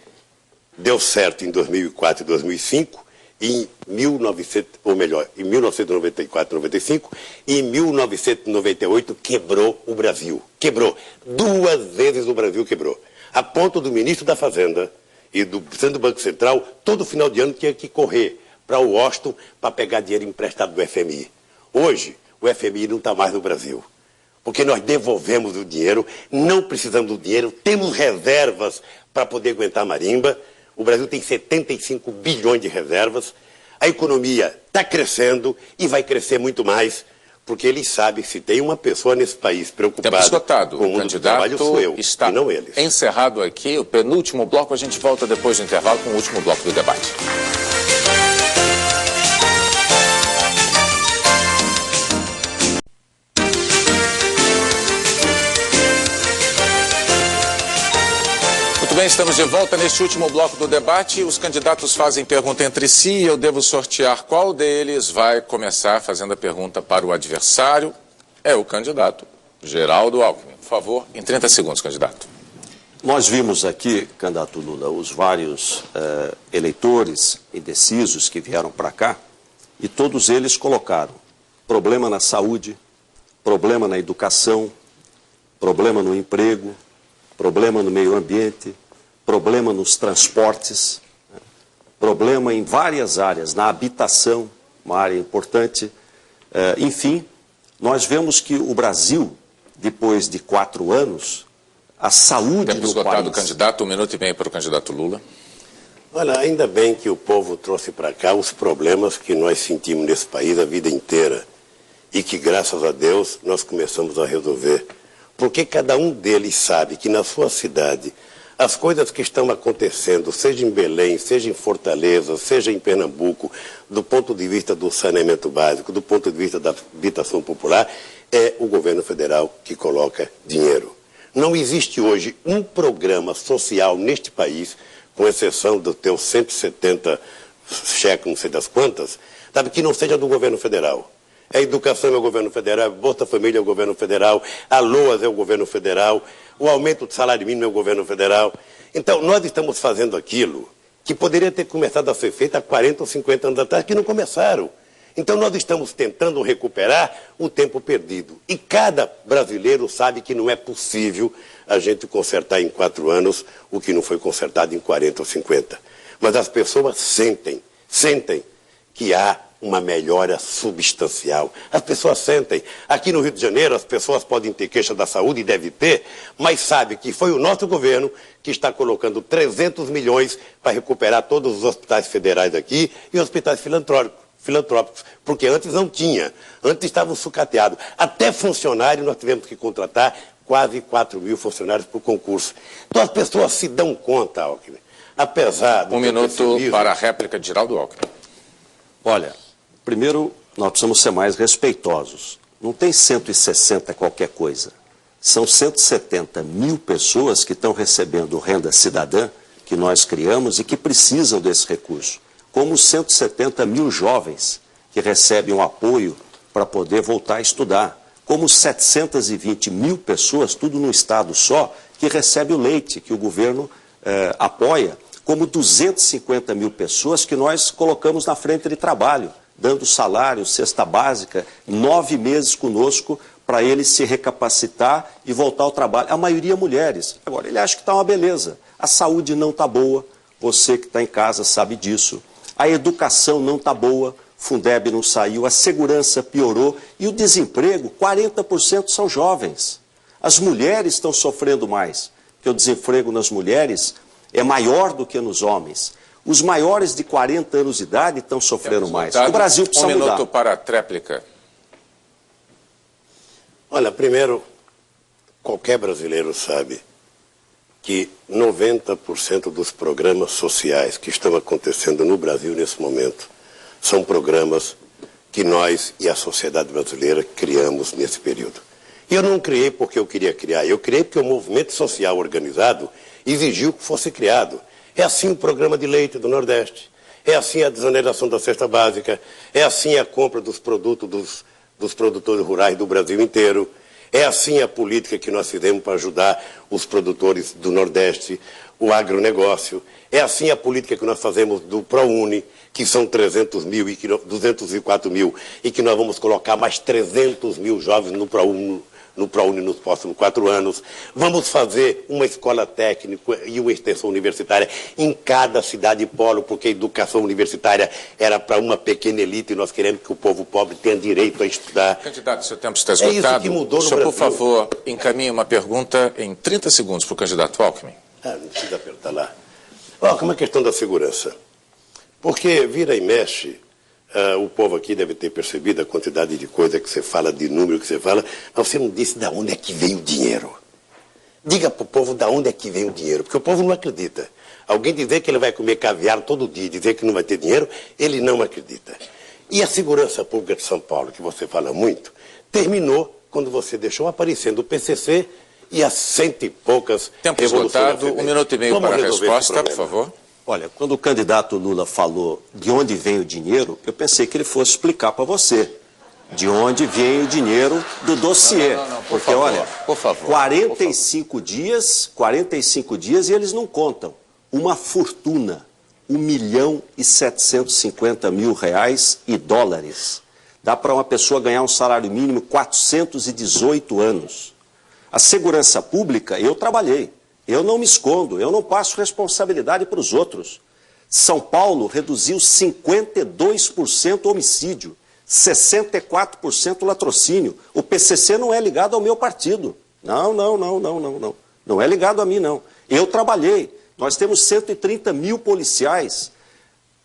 deu certo em 2004 e 2005, em 1994 e 95, e em 1998 quebrou o Brasil. Quebrou. 2 vezes o Brasil quebrou. A ponto do ministro da Fazenda e do presidente do Banco Central, todo final de ano tinha que correr para Washington para pegar dinheiro emprestado do FMI. Hoje, o FMI não está mais no Brasil. Porque nós devolvemos o dinheiro, não precisamos do dinheiro, temos reservas para poder aguentar a marimba. O Brasil tem 75 bilhões de reservas. A economia está crescendo e vai crescer muito mais, porque eles sabem que se tem uma pessoa nesse país preocupada com o mundo do trabalho, sou eu, está e não eles. Encerrado aqui o penúltimo bloco, a gente volta depois do intervalo com o último bloco do debate. Muito bem, estamos de volta neste último bloco do debate. Os candidatos fazem pergunta entre si e eu devo sortear qual deles vai começar fazendo a pergunta para o adversário. É o candidato Geraldo Alckmin. Por favor, em 30 segundos, candidato. Nós vimos aqui, candidato Lula, os vários eleitores indecisos que vieram para cá e todos eles colocaram problema na saúde, problema na educação, problema no emprego, problema no meio ambiente, problema nos transportes, problema em várias áreas, na habitação, uma área importante. Enfim, nós vemos que o Brasil, depois de 4 anos, a saúde do país... candidato, 1 minuto e meio para o candidato Lula. Olha, ainda bem que o povo trouxe para cá os problemas que nós sentimos nesse país a vida inteira e que, graças a Deus, nós começamos a resolver. Porque cada um deles sabe que na sua cidade as coisas que estão acontecendo, seja em Belém, seja em Fortaleza, seja em Pernambuco, do ponto de vista do saneamento básico, do ponto de vista da habitação popular, é o governo federal que coloca dinheiro. Não existe hoje um programa social neste país, com exceção do teu 170 cheques, não sei das quantas, sabe, que não seja do governo federal. A educação é o governo federal, a Bolsa Família é o governo federal, a LOAS é o governo federal, o aumento do salário mínimo é o governo federal. Então, nós estamos fazendo aquilo que poderia ter começado a ser feito há 40 ou 50 anos atrás, que não começaram. Então, nós estamos tentando recuperar o tempo perdido. E cada brasileiro sabe que não é possível a gente consertar em 4 anos o que não foi consertado em 40 ou 50. Mas as pessoas sentem que há uma melhora substancial. As pessoas sentem. Aqui no Rio de Janeiro, as pessoas podem ter queixa da saúde, e deve ter, mas sabe que foi o nosso governo que está colocando 300 milhões para recuperar todos os hospitais federais aqui e hospitais filantrópicos, porque antes não tinha. Antes estavam sucateados. Até funcionário nós tivemos que contratar quase 4 mil funcionários por concurso. Então as pessoas se dão conta, Alckmin, apesar do... 1 minuto para a réplica de Geraldo Alckmin. Olha, primeiro, nós precisamos ser mais respeitosos. Não tem 160 qualquer coisa. São 170 mil pessoas que estão recebendo renda cidadã, que nós criamos e que precisam desse recurso. Como os 170 mil jovens que recebem um apoio para poder voltar a estudar. Como os 720 mil pessoas, tudo num estado só, que recebem o leite, que o governo apoia. Como 250 mil pessoas que nós colocamos na frente de trabalho, dando salário, cesta básica, 9 meses conosco para ele se recapacitar e voltar ao trabalho. A maioria mulheres. Agora, ele acha que está uma beleza. A saúde não está boa, você que está em casa sabe disso. A educação não está boa, Fundeb não saiu, a segurança piorou e o desemprego, 40% são jovens. As mulheres estão sofrendo mais, porque o desemprego nas mulheres é maior do que nos homens. Os maiores de 40 anos de idade estão sofrendo mais. O Brasil precisa mudar. Um minuto para a tréplica. Olha, primeiro, qualquer brasileiro sabe que 90% dos programas sociais que estão acontecendo no Brasil nesse momento são programas que nós e a sociedade brasileira criamos nesse período. E eu não criei porque eu queria criar, eu criei porque o movimento social organizado exigiu que fosse criado. É assim o programa de leite do Nordeste, é assim a desoneração da cesta básica, é assim a compra dos produtos dos produtores rurais do Brasil inteiro, é assim a política que nós fizemos para ajudar os produtores do Nordeste, o agronegócio, é assim a política que nós fazemos do ProUni, que são 300 mil e 204 mil, e que nós vamos colocar mais 300 mil jovens no ProUni nos próximos 4 anos. Vamos fazer uma escola técnica e uma extensão universitária em cada cidade polo, porque a educação universitária era para uma pequena elite e nós queremos que o povo pobre tenha direito a estudar. Candidato, seu tempo está esgotado. É isso que mudou no Brasil. Por favor, encaminhe uma pergunta em 30 segundos para o candidato Alckmin. Não precisa apertar lá. Como é a questão da segurança? Porque vira e mexe, o povo aqui deve ter percebido a quantidade de coisa que você fala, de número que você fala, mas você não disse de onde é que vem o dinheiro. Diga para o povo de onde é que vem o dinheiro, porque o povo não acredita. Alguém dizer que ele vai comer caviar todo dia e dizer que não vai ter dinheiro, ele não acredita. E a segurança pública de São Paulo, que você fala muito, terminou quando você deixou aparecendo o PCC e as 100 e poucas tempo esgotado, 1 minuto e meio para a resposta, por favor. Olha, quando o candidato Lula falou de onde vem o dinheiro, eu pensei que ele fosse explicar para você de onde vem o dinheiro do dossiê. Porque, favor, olha, por favor, 45 dias e eles não contam. Uma fortuna, R$1.750.000 e dólares. Dá para uma pessoa ganhar um salário mínimo 418 anos. A segurança pública, eu trabalhei. Eu não me escondo, eu não passo responsabilidade para os outros. São Paulo reduziu 52% homicídio, 64% latrocínio. O PCC não é ligado ao meu partido. Não. Não é ligado a mim, não. Eu trabalhei. Nós temos 130 mil policiais,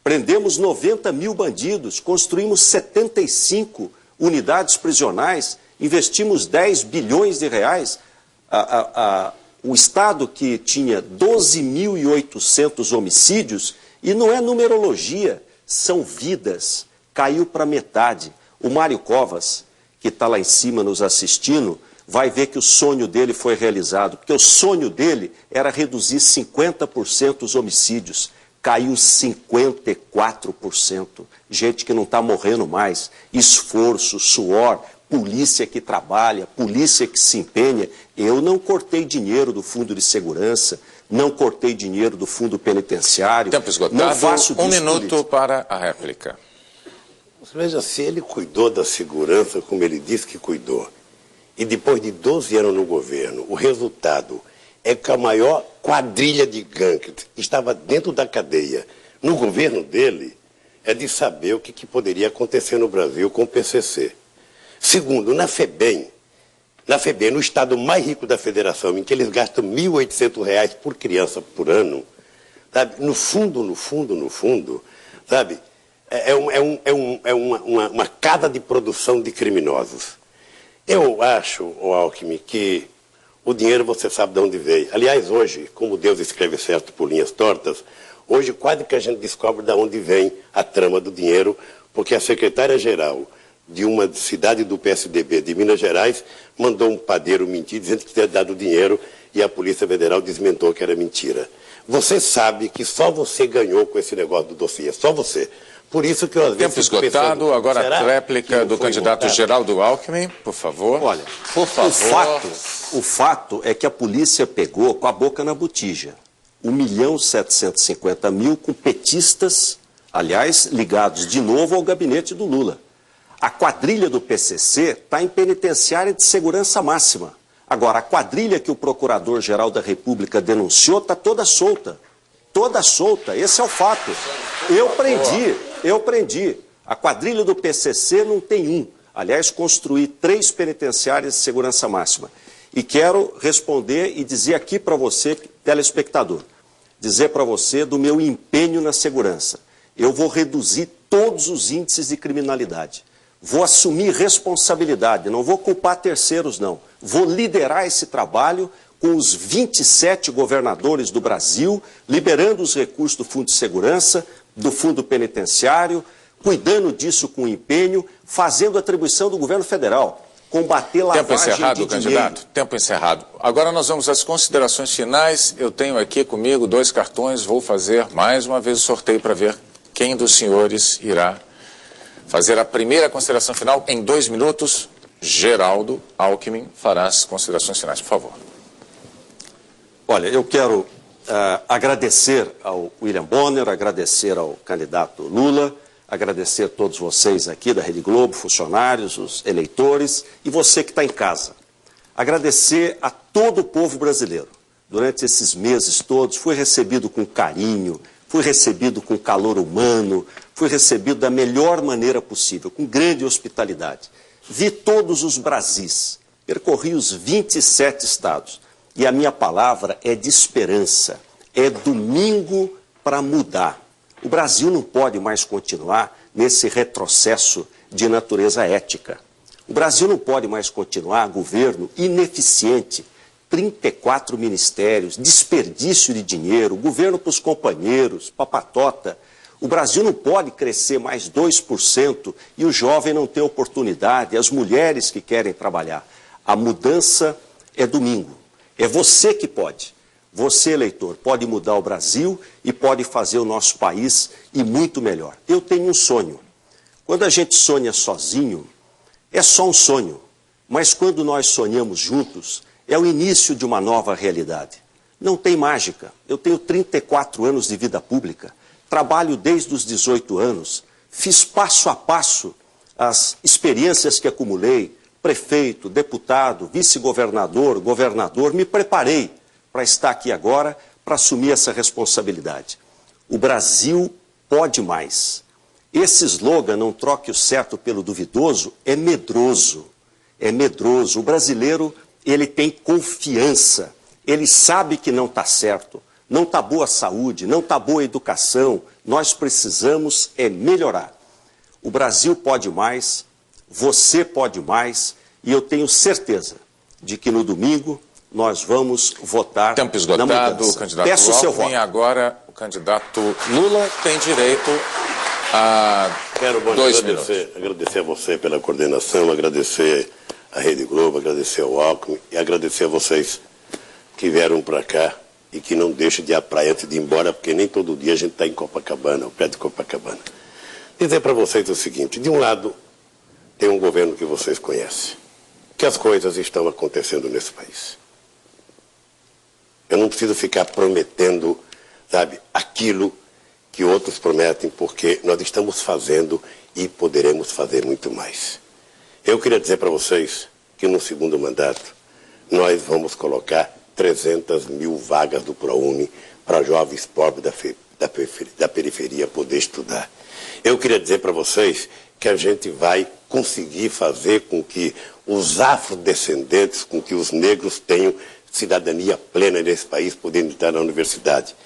prendemos 90 mil bandidos, construímos 75 unidades prisionais, investimos 10 bilhões de reais. O Estado que tinha 12.800 homicídios, e não é numerologia, são vidas, caiu para metade. O Mário Covas, que está lá em cima nos assistindo, vai ver que o sonho dele foi realizado, porque o sonho dele era reduzir 50% os homicídios, caiu 54%. Gente que não está morrendo mais, esforço, suor, polícia que trabalha, polícia que se empenha. Eu não cortei dinheiro do Fundo de Segurança, não cortei dinheiro do Fundo Penitenciário. Tempo esgotado, não faço um minuto para a réplica. Veja, se ele cuidou da segurança como ele disse que cuidou, e depois de 12 anos no governo, o resultado é que a maior quadrilha de gangues estava dentro da cadeia no governo dele, é de saber o que poderia acontecer no Brasil com o PCC. Segundo, na FEBEM, no estado mais rico da federação, em que eles gastam R$ 1.800 por criança por ano, sabe? No fundo, sabe? É uma casa de produção de criminosos. Eu acho, Alckmin, que o dinheiro você sabe de onde veio. Aliás, hoje, como Deus escreve certo por linhas tortas, hoje quase que a gente descobre de onde vem a trama do dinheiro, porque a secretária-geral de uma cidade do PSDB de Minas Gerais mandou um padeiro mentir, dizendo que tinha dado dinheiro, e a Polícia Federal desmentou que era mentira. Você sabe que só você ganhou com esse negócio do dossiê, só você. Por isso que eu às vezes... Tempo esgotado, agora a réplica do candidato Geraldo Alckmin, por favor. Olha, por favor. O fato é que a polícia pegou com a boca na botija. 1.750.000 com petistas, aliás, ligados de novo ao gabinete do Lula. A quadrilha do PCC está em penitenciária de segurança máxima. Agora, a quadrilha que o Procurador-Geral da República denunciou está toda solta. Toda solta, esse é o fato. Eu prendi. A quadrilha do PCC não tem um. Aliás, construí 3 penitenciárias de segurança máxima. E quero responder e dizer aqui para você, telespectador, dizer para você do meu empenho na segurança. Eu vou reduzir todos os índices de criminalidade. Vou assumir responsabilidade, não vou culpar terceiros, não. Vou liderar esse trabalho com os 27 governadores do Brasil, liberando os recursos do Fundo de Segurança, do Fundo Penitenciário, cuidando disso com empenho, fazendo atribuição do governo federal, combater lavagem de dinheiro. Tempo encerrado, candidato. Tempo encerrado. Agora nós vamos às considerações finais. Eu tenho aqui comigo 2 cartões, vou fazer mais uma vez o sorteio para ver quem dos senhores irá fazer a primeira consideração final em 2 minutos. Geraldo Alckmin fará as considerações finais, por favor. Olha, eu quero agradecer ao William Bonner, agradecer ao candidato Lula, agradecer a todos vocês aqui da Rede Globo, funcionários, os eleitores e você que está em casa. Agradecer a todo o povo brasileiro. Durante esses meses todos fui recebido com carinho, fui recebido com calor humano, fui recebido da melhor maneira possível, com grande hospitalidade. Vi todos os Brasis, percorri os 27 estados. E a minha palavra é de esperança, é domingo para mudar. O Brasil não pode mais continuar nesse retrocesso de natureza ética. O Brasil não pode mais continuar governo ineficiente, 34 ministérios, desperdício de dinheiro, governo para os companheiros, papatota. O Brasil não pode crescer mais 2% e o jovem não ter oportunidade, as mulheres que querem trabalhar. A mudança é domingo. É você que pode. Você, eleitor, pode mudar o Brasil e pode fazer o nosso país ir muito melhor. Eu tenho um sonho. Quando a gente sonha sozinho, é só um sonho. Mas quando nós sonhamos juntos, é o início de uma nova realidade. Não tem mágica. Eu tenho 34 anos de vida pública. Trabalho desde os 18 anos. Fiz passo a passo as experiências que acumulei. Prefeito, deputado, vice-governador, governador, me preparei para estar aqui agora, para assumir essa responsabilidade. O Brasil pode mais. Esse slogan, não troque o certo pelo duvidoso, é medroso. É medroso. O brasileiro, ele tem confiança. Ele sabe que não está certo. Não está boa a saúde, não está boa a educação. Nós precisamos melhorar. O Brasil pode mais. Você pode mais, e eu tenho certeza de que no domingo nós vamos votar. Tempo esgotado, na mudança. Candidato Peço o seu voto. E agora o candidato Lula tem direito a 2 minutos. Agradecer a você pela coordenação, agradecer a Rede Globo, agradecer ao Alckmin e agradecer a vocês que vieram para cá e que não deixam de ir à praia antes de ir embora, porque nem todo dia a gente está em Copacabana, ao pé de Copacabana. Dizer para vocês o seguinte, de um lado, tem um governo que vocês conhecem, que as coisas estão acontecendo nesse país. Eu não preciso ficar prometendo, sabe, aquilo que outros prometem, porque nós estamos fazendo e poderemos fazer muito mais. Eu queria dizer para vocês que no segundo mandato nós vamos colocar 300 mil vagas do ProUni para jovens pobres da periferia poder estudar. Eu queria dizer para vocês que a gente vai conseguir fazer com que os afrodescendentes, com que os negros tenham cidadania plena nesse país, podendo entrar na universidade.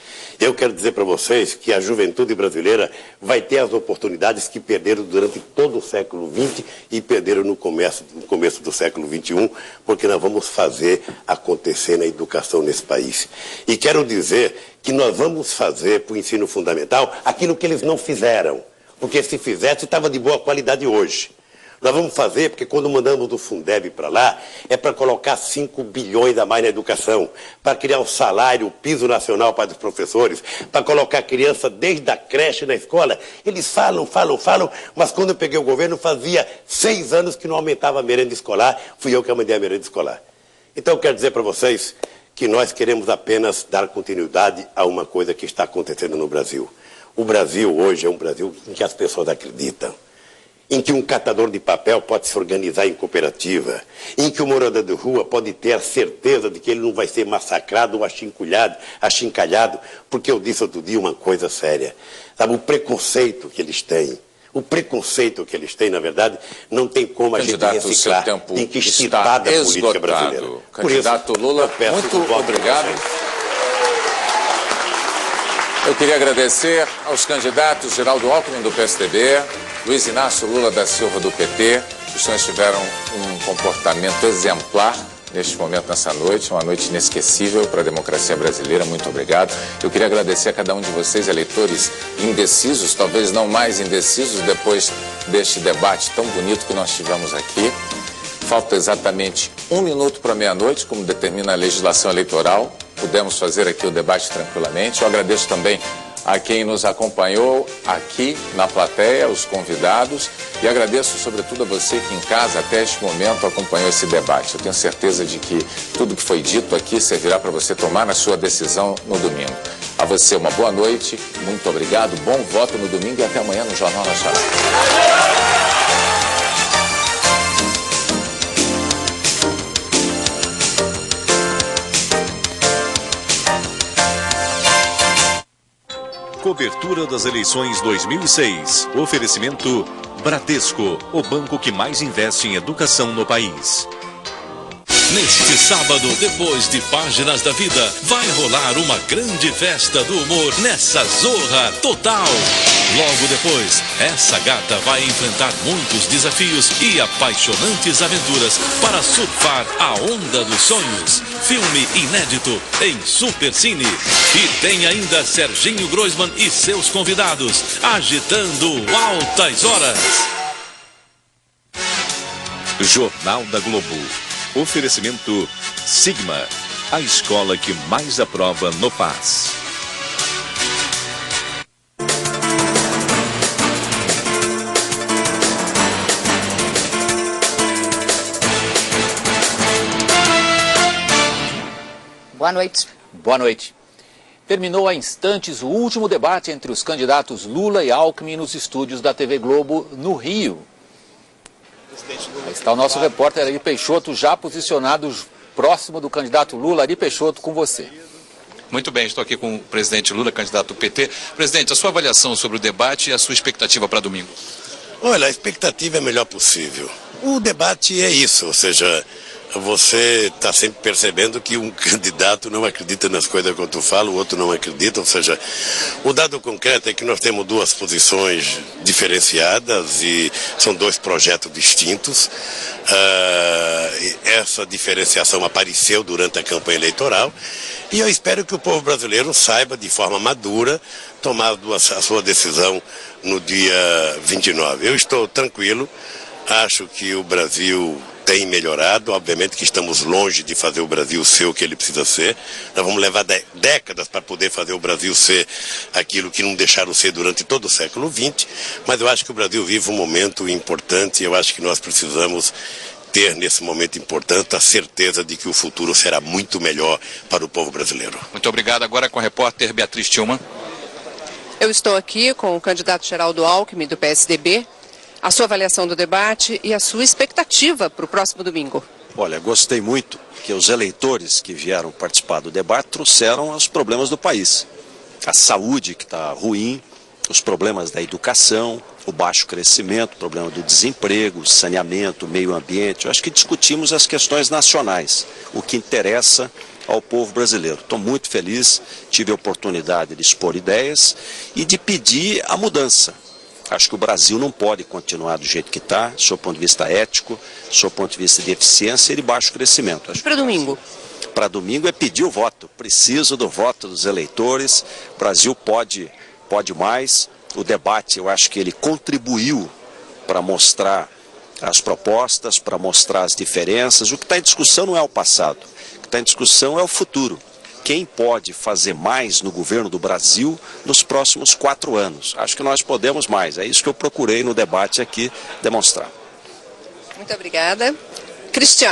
Eu quero dizer para vocês que a juventude brasileira vai ter as oportunidades que perderam durante todo o século XX e perderam no começo do século XXI, porque nós vamos fazer acontecer na educação nesse país. E quero dizer que nós vamos fazer para o ensino fundamental aquilo que eles não fizeram, porque se fizesse estava de boa qualidade hoje. Nós vamos fazer, porque quando mandamos do Fundeb para lá, é para colocar 5 bilhões a mais na educação, para criar um salário, o piso nacional para os professores, para colocar a criança desde a creche na escola. Eles falam, mas quando eu peguei o governo, fazia 6 anos que não aumentava a merenda escolar, fui eu que mandei a merenda escolar. Então eu quero dizer para vocês que nós queremos apenas dar continuidade a uma coisa que está acontecendo no Brasil. O Brasil hoje é um Brasil em que as pessoas acreditam, em que um catador de papel pode se organizar em cooperativa, em que o morador de rua pode ter a certeza de que ele não vai ser massacrado ou achincalhado, porque eu disse outro dia uma coisa séria. Sabe, o preconceito que eles têm, na verdade, não tem como a gente reciclar, tem que extirpar da política brasileira. Candidato Lula, muito obrigado. Eu queria agradecer aos candidatos Geraldo Alckmin, do PSDB, Luiz Inácio Lula da Silva, do PT. Os senhores tiveram um comportamento exemplar neste momento, nessa noite, uma noite inesquecível para a democracia brasileira. Muito obrigado. Eu queria agradecer a cada um de vocês, eleitores indecisos, talvez não mais indecisos depois deste debate tão bonito que nós tivemos aqui. Falta exatamente 1 minuto para meia-noite, como determina a legislação eleitoral. Pudemos fazer aqui o debate tranquilamente. Eu agradeço também a quem nos acompanhou aqui na plateia, os convidados, e agradeço sobretudo a você que em casa até este momento acompanhou esse debate. Eu tenho certeza de que tudo que foi dito aqui servirá para você tomar a sua decisão no domingo. A você uma boa noite, muito obrigado, bom voto no domingo e até amanhã no Jornal Nacional. Cobertura das eleições 2006. Oferecimento Bradesco, o banco que mais investe em educação no país. Neste sábado, depois de Páginas da Vida, vai rolar uma grande festa do humor nessa Zorra Total. Logo depois, essa gata vai enfrentar muitos desafios e apaixonantes aventuras para surfar a onda dos sonhos. Filme inédito em Supercine. E tem ainda Serginho Groisman e seus convidados, agitando altas horas. Jornal da Globo. Oferecimento Sigma, a escola que mais aprova no PAS. Boa noite. Boa noite. Terminou há instantes o último debate entre os candidatos Lula e Alckmin nos estúdios da TV Globo no Rio. Aí está o nosso repórter Ari Peixoto, já posicionado próximo do candidato Lula. Ari Peixoto, com você. Muito bem, estou aqui com o presidente Lula, candidato do PT. Presidente, a sua avaliação sobre o debate e a sua expectativa para domingo? Olha, a expectativa é a melhor possível. O debate é isso, ou seja, você está sempre percebendo que um candidato não acredita nas coisas que tu fala, o outro não acredita, ou seja, o dado concreto é que nós temos duas posições diferenciadas e são dois projetos distintos. Essa diferenciação apareceu durante a campanha eleitoral e eu espero que o povo brasileiro saiba de forma madura tomar a sua decisão no dia 29. Eu estou tranquilo, acho que o Brasil tem melhorado, obviamente que estamos longe de fazer o Brasil ser o que ele precisa ser. Nós vamos levar décadas para poder fazer o Brasil ser aquilo que não deixaram ser durante todo o século XX, mas eu acho que o Brasil vive um momento importante e eu acho que nós precisamos ter nesse momento importante a certeza de que o futuro será muito melhor para o povo brasileiro. Muito obrigado. Agora com a repórter Beatriz Tillman. Eu estou aqui com o candidato Geraldo Alckmin, do PSDB. A sua avaliação do debate e a sua expectativa para o próximo domingo. Olha, gostei muito que os eleitores que vieram participar do debate trouxeram os problemas do país. A saúde que está ruim, os problemas da educação, o baixo crescimento, o problema do desemprego, saneamento, meio ambiente. Eu acho que discutimos as questões nacionais, o que interessa ao povo brasileiro. Estou muito feliz, tive a oportunidade de expor ideias e de pedir a mudança. Acho que o Brasil não pode continuar do jeito que está, do seu ponto de vista ético, do seu ponto de vista de eficiência e de baixo crescimento. Para domingo? Para domingo é pedir o voto. Preciso do voto dos eleitores. O Brasil pode mais. O debate, eu acho que ele contribuiu para mostrar as propostas, para mostrar as diferenças. O que está em discussão não é o passado. O que está em discussão é o futuro. Quem pode fazer mais no governo do Brasil nos próximos 4 anos? Acho que nós podemos mais. É isso que eu procurei no debate aqui demonstrar. Muito obrigada. Cristiane.